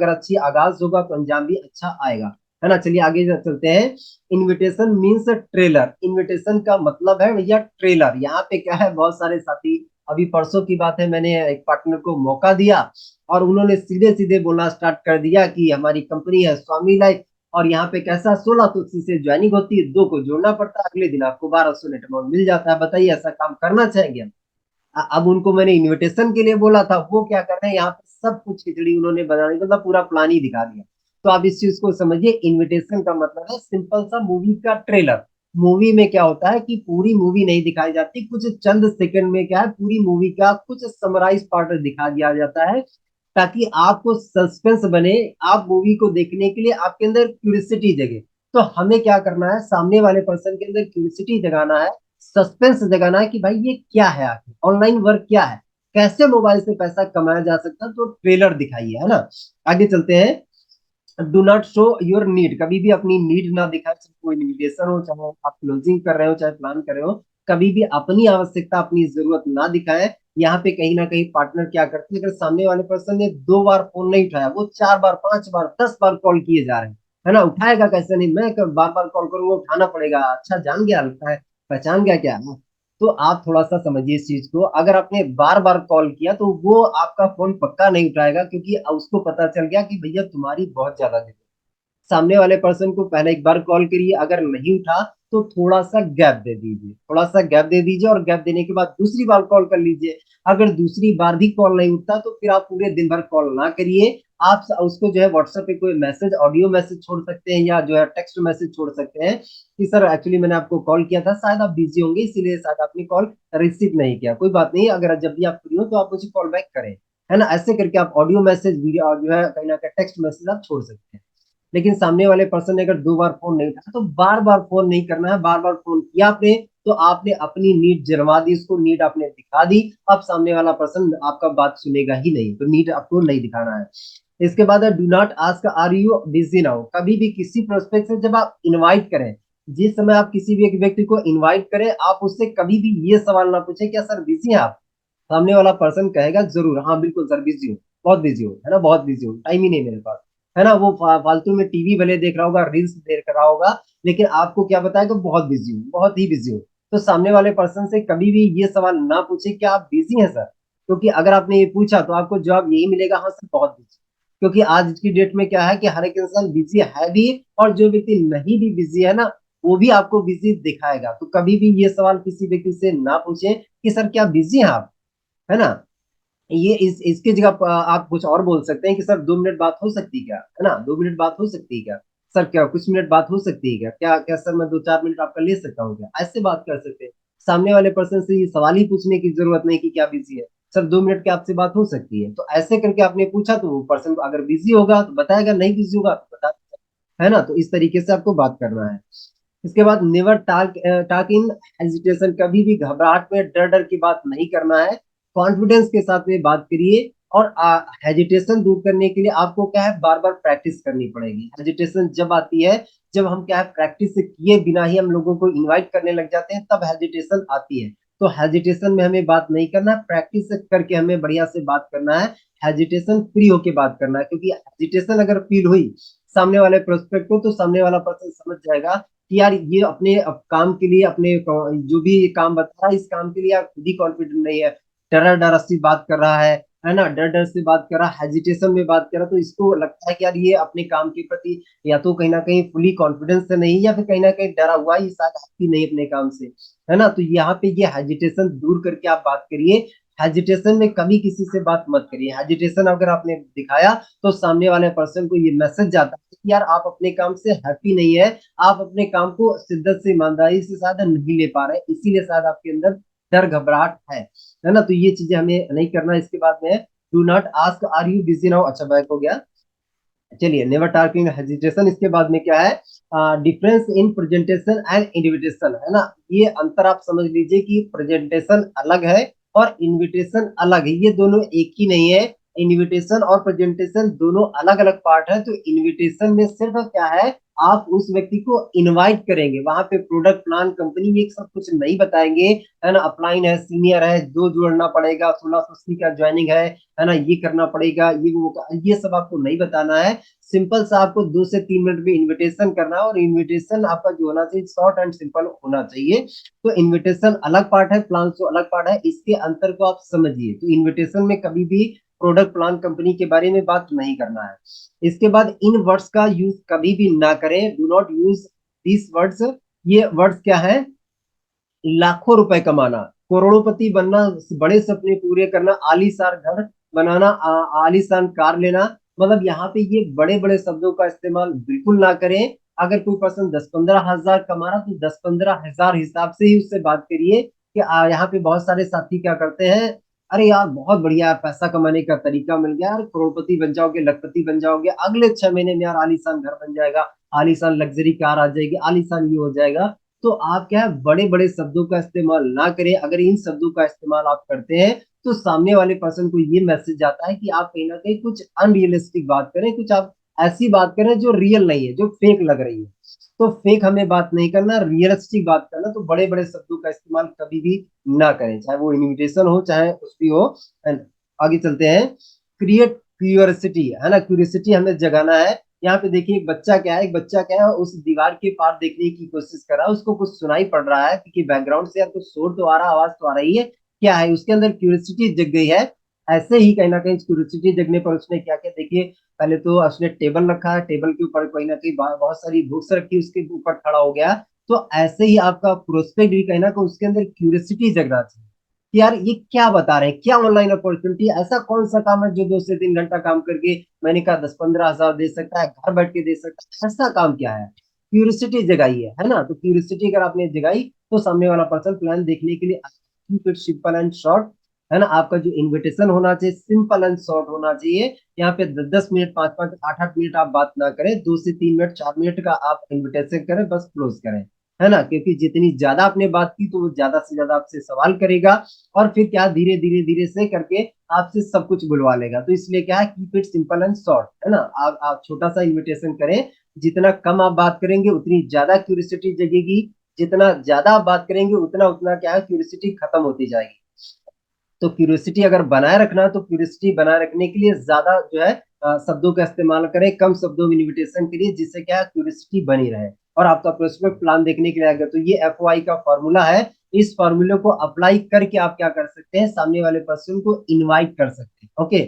अच्छी आगाज होगा तो अंजाम भी अच्छा आएगा, है ना। चलिए आगे चलते हैं। इनविटेशन मीन्स ट्रेलर, इनविटेशन का मतलब है भैया ट्रेलर। यहाँ पे क्या है, बहुत सारे साथी, अभी परसों की बात है, मैंने एक पार्टनर को मौका दिया और उन्होंने सीधे सीधे बोलना स्टार्ट कर दिया कि हमारी कंपनी है स्वामी लाइफ, और यहाँ पे कैसा 1600 से ज्वाइनिंग होती है, 2 को जोड़ना पड़ता है, अगले दिन आपको 1200 नेट अमाउंट मिल जाता है। बताइए ऐसा काम करना चाहेंगे हम? अब उनको मैंने इनविटेशन के लिए बोला था, वो क्या कर रहे हैं यहाँ पे सब कुछ खिचड़ी उन्होंने बनाने का मतलब पूरा प्लान ही दिखा दिया। तो आप इस चीज को समझिए, इनविटेशन का मतलब है सिंपल सा मूवी का ट्रेलर। मूवी में क्या होता है कि पूरी मूवी नहीं दिखाई जाती, कुछ चंद सेकंड में क्या है पूरी मूवी का कुछ समराइज पार्ट दिखा दिया जाता है, ताकि आपको सस्पेंस बने, आप मूवी को देखने के लिए आपके अंदर क्यूरियोसिटी जगे। तो हमें क्या करना है, सामने वाले पर्सन के अंदर क्यूरियोसिटी जगाना है, सस्पेंस जगाना है कि भाई ये क्या है, आखिर ऑनलाइन वर्क क्या है, कैसे मोबाइल से पैसा कमाया जा सकता है, तो ट्रेलर दिखाइए, है ना। आगे चलते हैं। Do not show your need, कभी भी अपनी नीड ना दिखाए, चाहे कोई इन्विटेशन हो, चाहे आप क्लोजिंग कर रहे हो, चाहे प्लान कर रहे हो, कभी भी अपनी आवश्यकता, अपनी जरूरत ना दिखाए। यहाँ पे कहीं ना कहीं पार्टनर क्या करते हैं, अगर सामने वाले पर्सन ने 2 बार फोन नहीं उठाया, वो 4 बार, 5 बार, 10 बार कॉल किए जा रहे हैं, है ना। उठाएगा कैसे नहीं, मैं बार बार कॉल करूंगा, उठाना पड़ेगा, अच्छा जान गया, लगता है पहचान गया क्या। तो आप थोड़ा सा समझिए इस चीज को, अगर आपने बार बार कॉल किया तो वो आपका फोन पक्का नहीं उठाएगा, क्योंकि उसको पता चल गया कि भैया तुम्हारी बहुत ज्यादा जरूरत। सामने वाले पर्सन को पहले एक बार कॉल करिए, अगर नहीं उठा तो थोड़ा सा गैप दे दीजिए, थोड़ा सा गैप दे दीजिए, और गैप देने के बाद दूसरी बार कॉल कर लीजिए। अगर दूसरी बार भी कॉल नहीं उठता तो फिर आप पूरे दिन भर कॉल ना करिए। आप उसको जो है व्हाट्सएप पे कोई मैसेज, ऑडियो मैसेज छोड़ सकते हैं, या जो है टेक्स्ट मैसेज छोड़ सकते हैं कि सर एक्चुअली मैंने आपको कॉल किया था, शायद आप बिजी होंगे इसीलिए शायद आपने कॉल रिसीव नहीं किया, कोई बात नहीं, अगर जब भी आप फ्री हो तो आप मुझे कॉल बैक करें, है ना। ऐसे करके आप ऑडियो मैसेज, वीडियो, और जो है कहीं ना कहीं टेक्स्ट मैसेज आप छोड़ सकते हैं। लेकिन सामने वाले पर्सन ने अगर 2 बार फोन नहीं उठाया तो बार बार फोन नहीं करना है। बार बार फोन किया आपने तो आपने अपनी नीड जलवा दी, उसको नीड आपने दिखा दी, अब सामने वाला पर्सन आपका बात सुनेगा ही नहीं, तो नीड आपको नहीं दिखाना है। इसके बाद है do not ask are you busy now, कभी भी किसी प्रोस्पेक्ट से जब आप इनवाइट करें, जिस समय आप किसी भी एक व्यक्ति को इनवाइट करें, आप उससे कभी भी ये सवाल ना पूछे क्या सर बिजी हैं आप। सामने वाला पर्सन कहेगा जरूर हाँ बिल्कुल सर बिजी हूँ, बहुत बिजी हूँ, है ना, बहुत बिजी हूँ, टाइम ही नहीं मेरे पास, है ना। वो फालतू में टीवी भले देख रहा होगा, रील्स देख रहा होगा, लेकिन आपको क्या बताएगा, बहुत बिजी हूँ, बहुत ही बिजी हूँ। तो सामने वाले पर्सन से कभी भी ये सवाल ना पूछे क्या आप बिजी हैं सर, क्योंकि अगर आपने ये पूछा तो आपको जवाब यही मिलेगा, हाँ सर बहुत बिजी। क्योंकि आज की डेट में क्या है कि हर एक इंसान बिजी है भी, और जो व्यक्ति नहीं भी बिजी है ना, वो भी आपको बिजी दिखाएगा। तो कभी भी ये सवाल किसी व्यक्ति से ना पूछे कि सर क्या बिजी हैं आप, है ना। ये इसकी जगह आप कुछ और बोल सकते हैं कि सर 2 मिनट बात हो सकती है क्या, है ना, 2 मिनट बात हो सकती है क्या, सर क्या कुछ मिनट बात हो सकती है क्या, क्या क्या सर मैं 2-4 मिनट आपका ले सकता हूँ क्या, ऐसे बात कर सकते हैं। सामने वाले पर्सन से ये सवाल ही पूछने की जरूरत नहीं कि क्या बिजी है, सर 2 मिनट की आपसे बात हो सकती है। तो ऐसे करके आपने पूछा तो वो पर्सन अगर बिजी होगा तो बताएगा, नहीं बिजी होगा तो बता, है ना। तो इस तरीके से आपको बात करना है। इसके बाद never talk talk in hesitation, कभी भी घबराहट में, डर डर की बात नहीं करना है, कॉन्फिडेंस के साथ में बात करिए। और हेजिटेशन दूर करने के लिए आपको क्या है, बार बार प्रैक्टिस करनी पड़ेगी। हेजिटेशन जब आती है जब हम क्या है प्रैक्टिस किए बिना ही हम लोगों को इनवाइट करने लग जाते हैं, तब हेजिटेशन आती है। तो हेजिटेशन में हमें बात नहीं करना, प्रैक्टिस करके हमें बढ़िया से बात करना है, हेजिटेशन फ्री होके बात करना है। क्योंकि हेजिटेशन अगर फील हुई सामने वाले प्रोस्पेक्ट को, तो सामने वाला पर्सन समझ जाएगा कि यार ये अपने काम के लिए, अपने जो भी काम बता रहा है इस काम के लिए यार खुद ही कॉन्फिडेंट नहीं है, डरा डरा सी बात कर रहा है ना, डर डर से बात कर रहा है, हेजिटेशन में बात कर रहा है, तो इसको लगता है कि यार ये अपने काम के प्रति या तो कहीं ना कहीं फुली कॉन्फिडेंस से नहीं, या फिर कहीं ना कहीं डरा हुआ है, ये शायद हैप्पी नहीं अपने काम से, है ना। तो यहाँ पे ये हेजिटेशन दूर करके आप बात करिए। हेजिटेशन में कभी किसी से बात मत करिए, हेजिटेशन अगर आपने दिखाया तो सामने वाले पर्सन को ये मैसेज जाता है कि यार आप अपने काम से हैप्पी नहीं है, आप अपने काम को शिद्दत से, ईमानदारी से शायद नहीं ले पा रहे, इसीलिए शायद आपके अंदर डर घबराहट है ना। तो ये चीजें हमें नहीं करना। इसके बाद में do not ask are you busy now, अच्छा बैक हो गया। चलिए नेवर टॉक इन हेजिटेशन। इसके बाद में क्या है, difference in presentation and invitation, है ना। ये अंतर आप समझ लीजिए कि प्रेजेंटेशन अलग है और इनविटेशन अलग है, ये दोनों एक ही नहीं है। इनविटेशन और प्रेजेंटेशन दोनों अलग अलग पार्ट है। तो इनविटेशन में सिर्फ क्या है, आप उस व्यक्ति को इनवाइट करेंगे, वहां पे प्रोडक्ट प्लान कंपनी में सब कुछ नहीं बताएंगे, है ना। अपलाइन है, सीनियर है, जो जोड़ना पड़ेगा, 1680 का ज्वाइनिंग है ना, ये करना पड़ेगा, ये सब आपको नहीं बताना है। सिंपल सा आपको 2 से 3 मिनट में इनविटेशन करना है, और इनविटेशन आपका जो होना चाहिए शॉर्ट एंड सिंपल होना चाहिए। तो इनविटेशन अलग पार्ट है, प्लान तो अलग पार्ट है, इसके अंतर को आप समझिए। तो इनविटेशन में कभी भी प्रोडक्ट प्लान कंपनी के बारे में बात नहीं करना है। इसके बाद इन वर्ड्स का यूज कभी भी ना करें, do not use this words. ये वर्ड्स क्या है, लाखों रुपए कमाना, करोड़पति बनना, बड़े सपने पूरे करना, आलीशान घर बनाना, आलीशान कार लेना, मतलब यहाँ पे ये बड़े बड़े शब्दों का इस्तेमाल बिल्कुल ना करें। अगर कोई पर्सन 10-15 हजार कमा रहा तो 10-15 हजार हिसाब से ही उससे बात करिए। कि यहाँ पे बहुत सारे साथी क्या करते हैं, अरे यार बहुत बढ़िया पैसा कमाने का तरीका मिल गया यार, करोड़पति बन जाओगे, लखपति बन जाओगे, अगले 6 महीने में यार आलीशान घर बन जाएगा, आलीशान लग्जरी कार आ जाएगी, आलीशान ये हो जाएगा। तो आप क्या है, बड़े बड़े शब्दों का इस्तेमाल ना करें। अगर इन शब्दों का इस्तेमाल आप करते हैं तो सामने वाले पर्सन को ये मैसेज जाता है कि आप कहीं ना कहीं कुछ अनरियलिस्टिक बात करें, कुछ आप ऐसी बात करें जो रियल नहीं है, जो फेक लग रही है। तो फेक हमें बात नहीं करना, रियलिस्टिक बात करना। तो बड़े बड़े शब्दों का इस्तेमाल कभी भी ना करें, चाहे वो इनविटेशन हो चाहे कुछ भी हो। And आगे चलते हैं। क्रिएट क्यूरियोसिटी, है ना, क्यूरियोसिटी हमें जगाना है। यहाँ पे देखिए एक बच्चा क्या है, एक बच्चा क्या है, उस दीवार के पार देखने की कोशिश कर रहा है, उसको कुछ सुनाई पड़ रहा है क्योंकि बैकग्राउंड से यार कुछ शोर तो आ रहा, आवाज तो आ रही है, क्या है, उसके अंदर क्यूरियोसिटी जग गई है। ऐसे ही कहीं ना कहीं क्यूरियोसिटी जगने पर उसने क्या किया, देखिए पहले तो उसने टेबल रखा है, टेबल के ऊपर कहीं ना कहीं बहुत सारी बुक्स रखी, उसके ऊपर खड़ा हो गया। तो ऐसे ही आपका प्रोस्पेक्ट भी कहीं ना कहीं उसके अंदर क्यूरियोसिटी जगना चाहिए कि यार ये क्या बता रहे हैं, क्या ऑनलाइन अपॉर्चुनिटी, ऐसा कौन सा काम है जो 2 से 3 घंटा काम करके मैंने कहा 10-15 हजार दे सकता है, घर बैठ के दे सकता है, ऐसा काम क्या है। क्यूरियोसिटी जगाई है ना। तो क्यूरियोसिटी अगर आपने जगाई तो सामने वाला पर्सन प्लान देखने के लिए keep it simple and short, है ना। आपका जो इन्विटेशन होना चाहिए सिंपल एंड शॉर्ट होना चाहिए। यहाँ पे 10-10 मिनट, 5-5, 8-8 मिनट आप बात ना करें, 2 से 3 मिनट, 4 मिनट का आप इन्विटेशन करें, बस क्लोज करें, है ना। क्योंकि जितनी ज्यादा आपने बात की तो वो ज्यादा से ज्यादा आपसे सवाल करेगा, और फिर क्या धीरे धीरे धीरे से करके आपसे सब कुछ बुलवा लेगा। तो इसलिए क्या है, keep it simple and short, है ना। आप छोटा सा इन्विटेशन करें, जितना कम आप बात करेंगे उतनी ज्यादा क्यूरियोसिटी जगेगी, जितना ज्यादा आप बात करेंगे उतना उतना क्या है, क्यूरियोसिटी खत्म होती जाएगी। तो क्यूरियोसिटी अगर बनाए रखना, तो क्यूरियोसिटी बनाए रखने के लिए ज्यादा जो है शब्दों का इस्तेमाल करें, कम शब्दों में इन्विटेशन के लिए, जिससे क्या क्यूरियोसिटी बनी रहे और आपका प्रोस्पेक्ट प्लान देखने के लिए आएगा। तो ये एफओआई का फॉर्मूला है। इस फॉर्मूले को अप्लाई करके आप क्या कर सकते हैं, सामने वाले पर्सन को इनवाइट कर सकते हैं। ओके,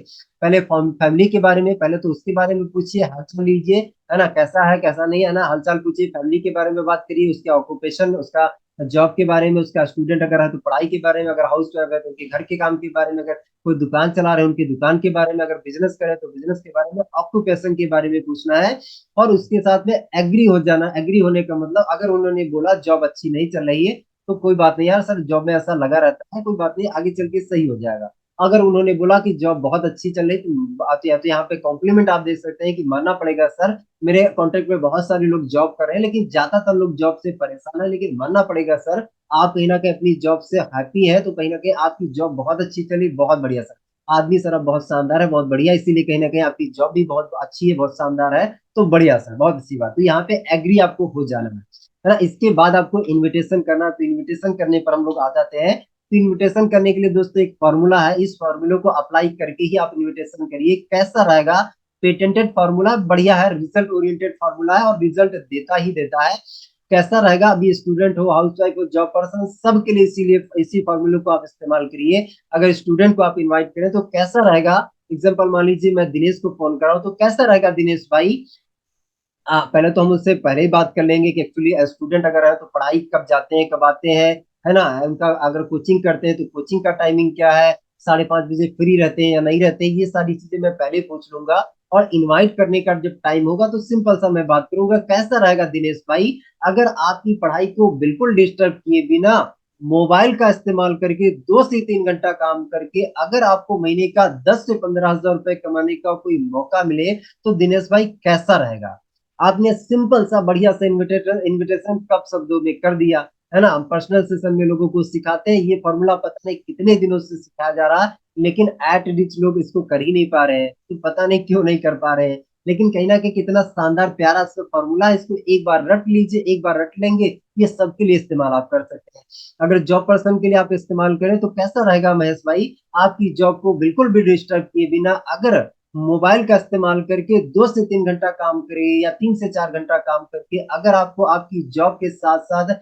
पहले फैमिली के बारे में, पहले तो उसके बारे में पूछिए, हालचाल लीजिए, है ना, कैसा है कैसा नहीं है ना, हालचाल पूछिए, फैमिली के बारे में बात करिए, उसके ऑक्यूपेशन, उसका जॉब के बारे में, उसका स्टूडेंट अगर है तो पढ़ाई के बारे में, अगर हाउस वाइफ है तो उनके घर के काम के बारे में, अगर कोई दुकान चला रहे हैं उनकी दुकान के बारे में, अगर बिजनेस करे तो बिजनेस के बारे में, ऑक्यूपेशन के बारे में पूछना है। और उसके साथ में एग्री हो जाना। एग्री होने का मतलब, अगर उन्होंने बोला जॉब अच्छी नहीं चल रही है तो कोई बात नहीं यार सर, जॉब में ऐसा लगा रहता है, कोई बात नहीं, आगे चल के सही हो जाएगा। अगर उन्होंने बोला कि जॉब बहुत अच्छी चल रही तो आप या तो यहाँ पे कॉम्प्लीमेंट आप दे सकते हैं कि मानना पड़ेगा सर, मेरे कॉन्टेक्ट में बहुत सारे लोग जॉब कर रहे हैं लेकिन ज्यादातर लोग जॉब से परेशान है, लेकिन मानना पड़ेगा सर आप कहीं ना कहीं अपनी जॉब से हैप्पी है, तो कहीं ना कहीं आपकी जॉब बहुत अच्छी चली, बहुत बढ़िया सर। आदमी सर अब बहुत शानदार है, बहुत बढ़िया, इसीलिए कहीं ना कहीं आपकी जॉब भी बहुत अच्छी है, बहुत शानदार है, तो बढ़िया सर, बहुत अच्छी बात। तो यहाँ पे एग्री आपको हो जाना है ना। इसके बाद आपको इनविटेशन करना। तो इनविटेशन करने पर हम लोग आ जाते हैं। तो इनविटेशन करने के लिए दोस्तों एक फॉर्मूला है, इस फॉर्मूले को अप्लाई करके ही आप इनविटेशन करिए। कैसा रहेगा, पेटेंटेड फॉर्मूला, बढ़िया है, रिजल्ट ओरिएंटेड फॉर्मूला है और रिजल्ट देता ही देता है। कैसा रहेगा, अभी स्टूडेंट हो, हाउस वाइफ हो, जॉब पर्सन, सबके लिए इसीलिए इसी फॉर्मूले को आप इस्तेमाल करिए। अगर स्टूडेंट को आप इनवाइट करें तो कैसा रहेगा, एग्जाम्पल मान लीजिए मैं दिनेश को फोन कर रहा हूँ, तो कैसा रहेगा दिनेश भाई, पहले तो हम उससे पहले ही बात कर लेंगे कि एक्चुअली स्टूडेंट अगर है तो पढ़ाई कब जाते हैं, कब आते हैं, है ना। उनका अगर कोचिंग करते हैं तो कोचिंग का टाइमिंग क्या है, 5:30 बजे फ्री रहते हैं या नहीं रहते हैं, ये सारी चीजें मैं पहले पूछ लूंगा। और इनवाइट करने का जब टाइम होगा तो सिंपल सा मैं बात करूंगा, कैसा रहेगा दिनेश भाई, अगर आपकी पढ़ाई को बिल्कुल डिस्टर्ब किए बिना मोबाइल का इस्तेमाल करके 2 से 3 घंटा काम करके अगर आपको महीने का 10 से 15 हजार रुपए कमाने का कोई मौका मिले तो दिनेश भाई कैसा रहेगा। आपने सिंपल सा बढ़िया सा इन्विटेशन इन्विटेशन कप शब्दों में कर दिया, है ना। हम पर्सनल सेशन में लोगों को सिखाते हैं, ये फॉर्मूला पता नहीं कितने दिनों से सिखाया जा रहा है, लेकिन एट रिच लोग इसको कर ही नहीं पा रहे हैं, तो पता नहीं क्यों नहीं कर पा रहे हैं। लेकिन कहीं ना कहीं कितना शानदार प्यारा सा फॉर्मूला है, इसको एक बार रट लीजिए, एक बार रट लेंगे, ये सबके लिए इस्तेमाल आप कर सकते हैं। अगर जॉब पर्सन के लिए आप इस्तेमाल करें तो कैसा रहेगा महेश भाई, आपकी जॉब को बिल्कुल भी डिस्टर्ब किए बिना अगर मोबाइल का इस्तेमाल करके 2 से 3 घंटा काम करे या 3 से 4 घंटा काम करके अगर आपको आपकी जॉब के साथ साथ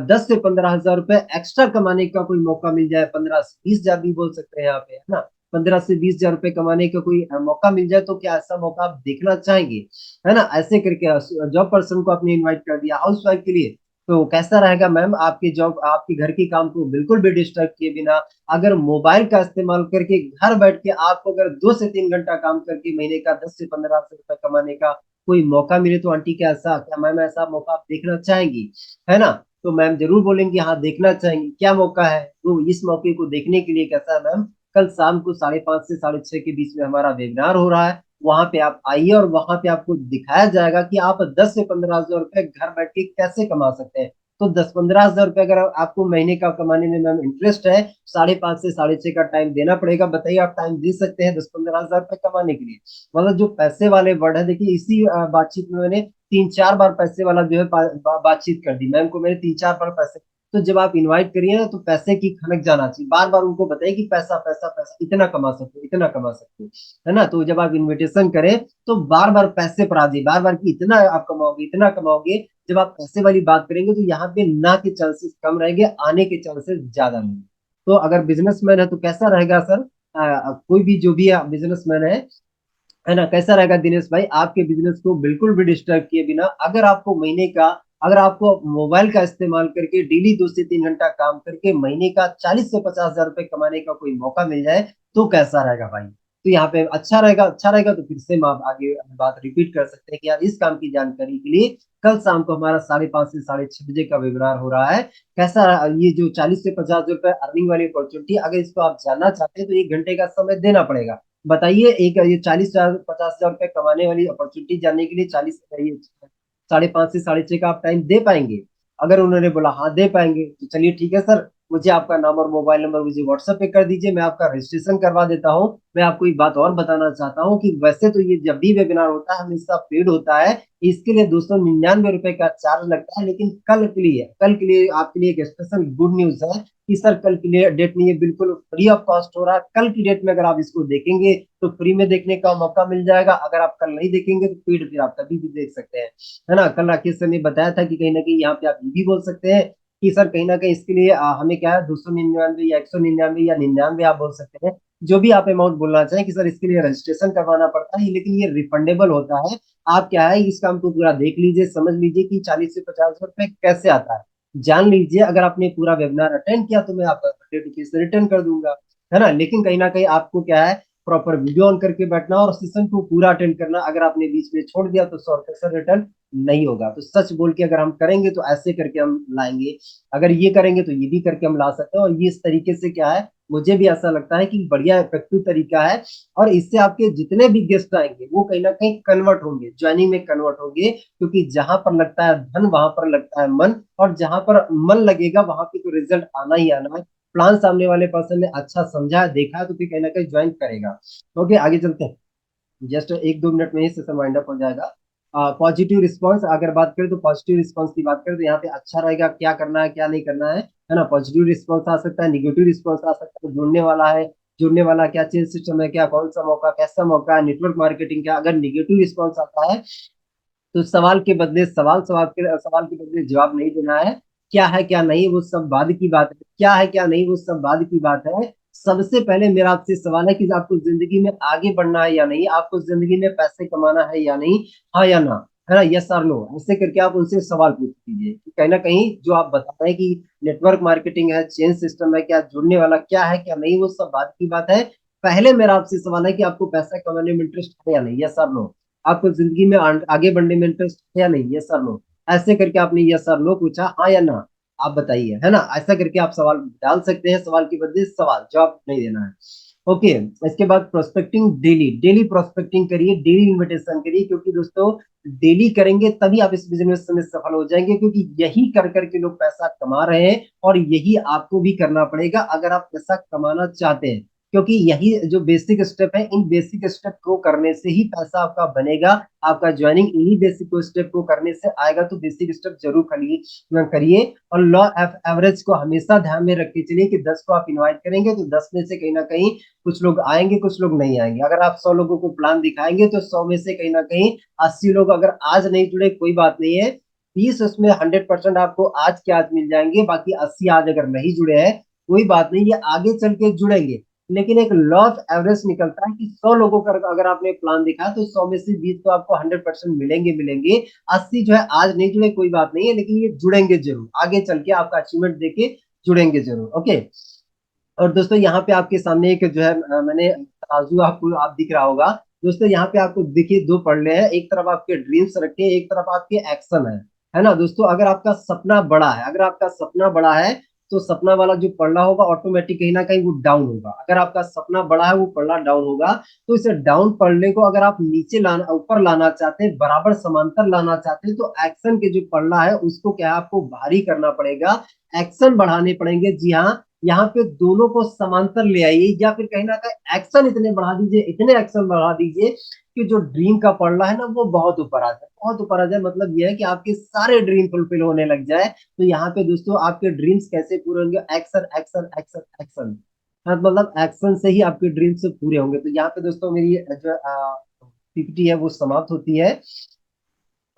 10 से 15 हजार रुपए एक्स्ट्रा कमाने का कोई मौका मिल जाए, 15 से 20 हजार भी बोल सकते हैं यहाँ पे, है ना। 15 से 20 हजार रुपए कमाने का कोई मौका मिल जाए, तो क्या ऐसा मौका आप देखना चाहेंगे, है ना। ऐसे करके जॉब पर्सन को आपने इनवाइट कर दिया हाउस वाइफ के लिए, तो कैसा रहेगा मैम, आपकी जॉब आपके घर के काम को बिल्कुल भी डिस्टर्ब किए बिना अगर मोबाइल का इस्तेमाल करके घर बैठ के आपको अगर 2 से 3 घंटा काम करके महीने का 10 से 15 हजार रुपए कमाने का कोई मौका मिले, तो आंटी कैसा, क्या मैम ऐसा मौका आप देखना चाहेंगी, है ना। तो मैम जरूर बोलेंगी हाँ देखना चाहेंगी, क्या मौका है, तो इस मौके को देखने के लिए कैसा है मैम, कल शाम को 5:30 से 6:30 के बीच में हमारा वेबिनार हो रहा है, वहां पे आप आइए और वहां पे आपको दिखाया जाएगा कि आप 10 से 15 हजार रुपए घर बैठ के कैसे कमा सकते हैं। तो 10-15 हजार रुपए अगर आपको महीने का कमाने में मैम इंटरेस्ट है, 5:30 से 6:30 का टाइम देना पड़ेगा। बताइए आप टाइम दे सकते हैं 10-15 हजार रुपए कमाने के लिए। मतलब जो पैसे वाले वर्ड है, देखिए इसी बातचीत में मैंने 3-4 बार पैसे वाला जो है बातचीत कर दी, मैम को मैंने 3-4 बार पैसे। तो जब आप इनवाइट करिए ना, तो पैसे की खनक जाना चाहिए, बार बार उनको बताइए कि पैसा पैसा पैसा, इतना कमा सकते हो, इतना कमा सकते हो, है ना। तो जब आप इन्विटेशन करें तो बार बार पैसे पर आ जाइए, बार बार कि इतना आप कमाओगे, इतना कमाओगे। जब आप पैसे वाली बात करेंगे तो यहाँ पे ना के चांसेस कम रहेंगे, आने के चांसेस ज्यादा रहेंगे। तो अगर बिजनेसमैन है तो कैसा रहेगा सर, कोई भी जो भी बिजनेसमैन है ना, कैसा रहेगा दिनेश भाई, आपके बिजनेस को बिल्कुल भी डिस्टर्ब किए बिना अगर आपको महीने का, अगर आपको मोबाइल का इस्तेमाल करके डेली 2 से 3 घंटा काम करके महीने का 40 से 50 हजार रुपए कमाने का कोई मौका मिल जाए, तो कैसा रहेगा भाई। तो यहाँ पे अच्छा रहेगा, अच्छा रहेगा तो फिर से हम आप आगे बात रिपीट कर सकते हैं कि यार इस काम की जानकारी के लिए कल शाम को हमारा 5:30 से 6:30 बजे का वेबिनार हो रहा है। कैसा ये जो 40 से 50 रुपए अर्निंग वाली अपॉर्चुनिटी, अगर इसको आप जानना चाहते हैं तो 1 घंटे का समय देना पड़ेगा। बताइए, एक ये 40 हजार 50 हजार रुपए कमाने वाली अपॉर्चुनिटी जानने के लिए 5:30 से 6:30 का आप टाइम दे पाएंगे। अगर उन्होंने बोला हाँ दे पाएंगे, तो चलिए ठीक है सर, मुझे आपका नाम और मोबाइल नंबर मुझे व्हाट्सएप पे कर दीजिए, मैं आपका रजिस्ट्रेशन करवा देता हूँ। मैं आपको एक बात और बताना चाहता हूँ कि वैसे तो ये जब भी वेबिनार होता है हमेशा पेड होता है, इसके लिए 299 रुपए का चार्ज लगता है, लेकिन कल के लिए आपके लिए एक स्पेशल गुड न्यूज है कि सर कल की डेट में ये बिल्कुल फ्री ऑफ कॉस्ट हो रहा है। कल की डेट में अगर आप इसको देखेंगे तो फ्री में देखने का मौका मिल जाएगा, अगर आप कल नहीं देखेंगे तो पेड फिर आप कभी भी देख सकते हैं, है ना। कल राकेश सर ने बताया था कि कहीं ना कहीं यहाँ पे आप ये भी बोल सकते हैं कि सर कहीं ना कहीं इसके लिए हमें क्या है 299 या 199 या 99 आप बोल सकते हैं, जो भी आप अमाउंट बोलना चाहें कि सर इसके लिए रजिस्ट्रेशन करवाना पड़ता है, लेकिन ये रिफंडेबल होता है। आप क्या है इस काम को पूरा देख लीजिए, समझ लीजिए कि 40 से 50 रुपए कैसे आता है, जान लीजिए। अगर आपने पूरा वेबिनार अटेंड किया तो मैं आपका 100 रुपीज रिटर्न कर दूंगा, है ना। लेकिन कहीं ना कहीं आपको क्या है प्रॉपर वीडियो ऑन करके बैठना और सेशन को पूरा अटेंड करना, अगर आपने बीच में छोड़ दिया तो 100 रुपये से रिटर्न नहीं होगा। तो सच बोल के अगर हम करेंगे तो ऐसे करके हम लाएंगे, अगर ये करेंगे तो ये भी करके हम ला सकते हैं, और ये इस तरीके से क्या है, मुझे भी ऐसा लगता है कि बढ़िया इफेक्टिव तरीका है। और इससे आपके जितने भी गेस्ट आएंगे वो कहीं ना कहीं कन्वर्ट होंगे, ज्वाइनिंग में कन्वर्ट होंगे, क्योंकि जहां पर लगता है धन वहां पर लगता है मन, और जहां पर मन लगेगा वहां पे तो रिजल्ट आना ही आना है। प्लान सामने वाले पर्सन ने अच्छा समझा है, देखा है, तो फिर कहीं ना कहीं ज्वाइन करेगा। ओके आगे चलते हैं, जस्ट 1-2 मिनट में ही सेशन वाइंड अप हो जाएगा। पॉजिटिव रिस्पांस अगर बात करें तो पॉजिटिव रिस्पांस की बात करें तो यहाँ पे अच्छा रहेगा, क्या करना है क्या नहीं करना है ना। पॉजिटिव रिस्पांस आ सकता है, निगेटिव रिस्पांस आ सकता है, जुड़ने वाला है, जुड़ने वाला क्या चेंज सिस्टम है, क्या कौन सा मौका, कैसा मौका है, नेटवर्क मार्केटिंग क्या। अगर निगेटिव रिस्पांस आता है तो सवाल के बदले सवाल के बदले जवाब नहीं देना है, क्या है क्या नहीं वो सब बाद की बात है, क्या है क्या नहीं वो सब बाद की बात है। सबसे पहले मेरा आपसे सवाल है कि आपको जिंदगी में आगे बढ़ना है या नहीं, आपको जिंदगी में पैसे कमाना है या नहीं, हाँ या ना, है ना, यस और नो, ऐसे करके आप उनसे सवाल पूछ लीजिए। कहीं ना कहीं जो आप बता रहे हैं कि नेटवर्क मार्केटिंग है, चेन सिस्टम है, क्या जुड़ने वाला क्या है क्या नहीं वो सब बात की बात है। पहले मेरा आपसे सवाल है कि आपको पैसा कमाने में इंटरेस्ट है या नहीं, यस और नो। आपको जिंदगी में आगे बढ़ने में इंटरेस्ट है या नहीं, यस और नो। ऐसे करके आपने यस और नो पूछा, हाँ या ना, आप बताइए, है ना। ऐसा करके आप सवाल डाल सकते हैं, सवाल के बदले सवाल, जवाब नहीं देना है। ओके। इसके बाद प्रोस्पेक्टिंग, डेली डेली प्रोस्पेक्टिंग करिए, डेली इन्विटेशन करिए, क्योंकि दोस्तों डेली करेंगे तभी आप इस बिजनेस में सफल हो जाएंगे, क्योंकि यही कर करके लोग पैसा कमा रहे हैं और यही आपको भी करना पड़ेगा अगर आप पैसा कमाना चाहते हैं, क्योंकि यही जो बेसिक स्टेप है, इन बेसिक स्टेप को करने से ही पैसा आपका बनेगा। आपका ज्वाइनिंग इन्हीं बेसिक स्टेप को करने से आएगा, तो बेसिक स्टेप जरूर करिए। और लॉ ऑफ एवरेज को हमेशा ध्यान में रख के चलिए कि 10 को आप इनवाइट करेंगे तो 10 में से कहीं ना कहीं कुछ लोग आएंगे, कुछ लोग नहीं आएंगे। अगर आप 100 लोगों को प्लान दिखाएंगे तो 100 में से कहीं ना कहीं 80 लोग अगर आज नहीं जुड़े कोई बात नहीं है, 20 उसमें 100% आपको आज के आज मिल जाएंगे, बाकी 80 आज अगर नहीं जुड़े हैं कोई बात नहीं, ये आगे चल के जुड़ेंगे। लेकिन एक लॉ ऑफ एवरेज निकलता है कि 100 लोगों का अगर आपने प्लान दिखाया तो 100 में से 20 तो आपको 100% मिलेंगे। 80 जो है आज नहीं जुड़े कोई बात नहीं है, लेकिन ये जुड़ेंगे जरूर, आगे चल के आपका अचीवमेंट देके जुड़ेंगे जरूर। ओके। और दोस्तों यहाँ पे आपके सामने एक जो है मैंने तराजू आपको आप दिख रहा होगा। दोस्तों यहाँ पे आपको देखिए दो पड़े हैं, एक तरफ आपके ड्रीम्स रखे हैं, एक तरफ आपके एक्शन है ना दोस्तों। अगर आपका सपना बड़ा है, अगर आपका सपना बड़ा है तो सपना वाला जो पढ़ना होगा ऑटोमेटिक कहीं ना कहीं वो डाउन होगा। अगर आपका सपना बड़ा है वो पढ़ना डाउन होगा, तो इसे डाउन पढ़ने को अगर आप नीचे लाना ऊपर लाना चाहते हैं, बराबर समांतर लाना चाहते हैं, तो एक्शन के जो पढ़ना है उसको क्या है आपको भारी करना पड़ेगा, एक्शन बढ़ाने पड़ेंगे। जी हाँ, यहाँ पे दोनों को समांतर ले आइए, या फिर कहीं ना कहीं एक्शन इतने बढ़ा दीजिए, इतने एक्शन बढ़ा दीजिए कि जो ड्रीम का पड़ना है ना वो बहुत ऊपर आ जाए, बहुत ऊपर आ जाए। मतलब ये है कि आपके सारे ड्रीम फुलफिल होने लग जाए। तो यहाँ पे दोस्तों आपके ड्रीम्स कैसे पूरे होंगे, एक्शन एक्शन एक्शन एक्शन, मतलब एक्शन से ही आपके ड्रीम्स पूरे होंगे। तो यहाँ पे दोस्तों मेरी जो पीपीटी है वो समाप्त होती है।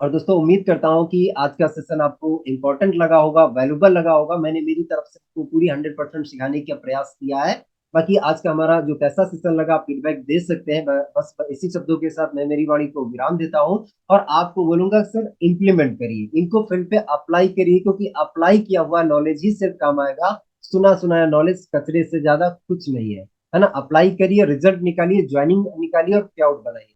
और दोस्तों उम्मीद करता हूँ कि आज का सेशन आपको इंपॉर्टेंट लगा होगा, वैल्यूबल लगा होगा। मैंने मेरी तरफ से आपको पूरी 100% सिखाने का प्रयास किया है। बाकी आज का हमारा जो कैसा सेशन लगा आप फीडबैक दे सकते हैं। बस इसी शब्दों के साथ मैं मेरी वाणी को विराम देता हूँ और आपको बोलूंगा सर इम्प्लीमेंट करिए, इनको फील्ड पे अप्लाई करिए, क्योंकि अप्लाई किया हुआ नॉलेज ही सिर्फ काम आएगा, सुना सुनाया नॉलेज कचरे से ज्यादा कुछ नहीं है ना। अप्लाई करिए, रिजल्ट निकालिए, ज्वाइनिंग निकालिए और पे आउट बनाइए।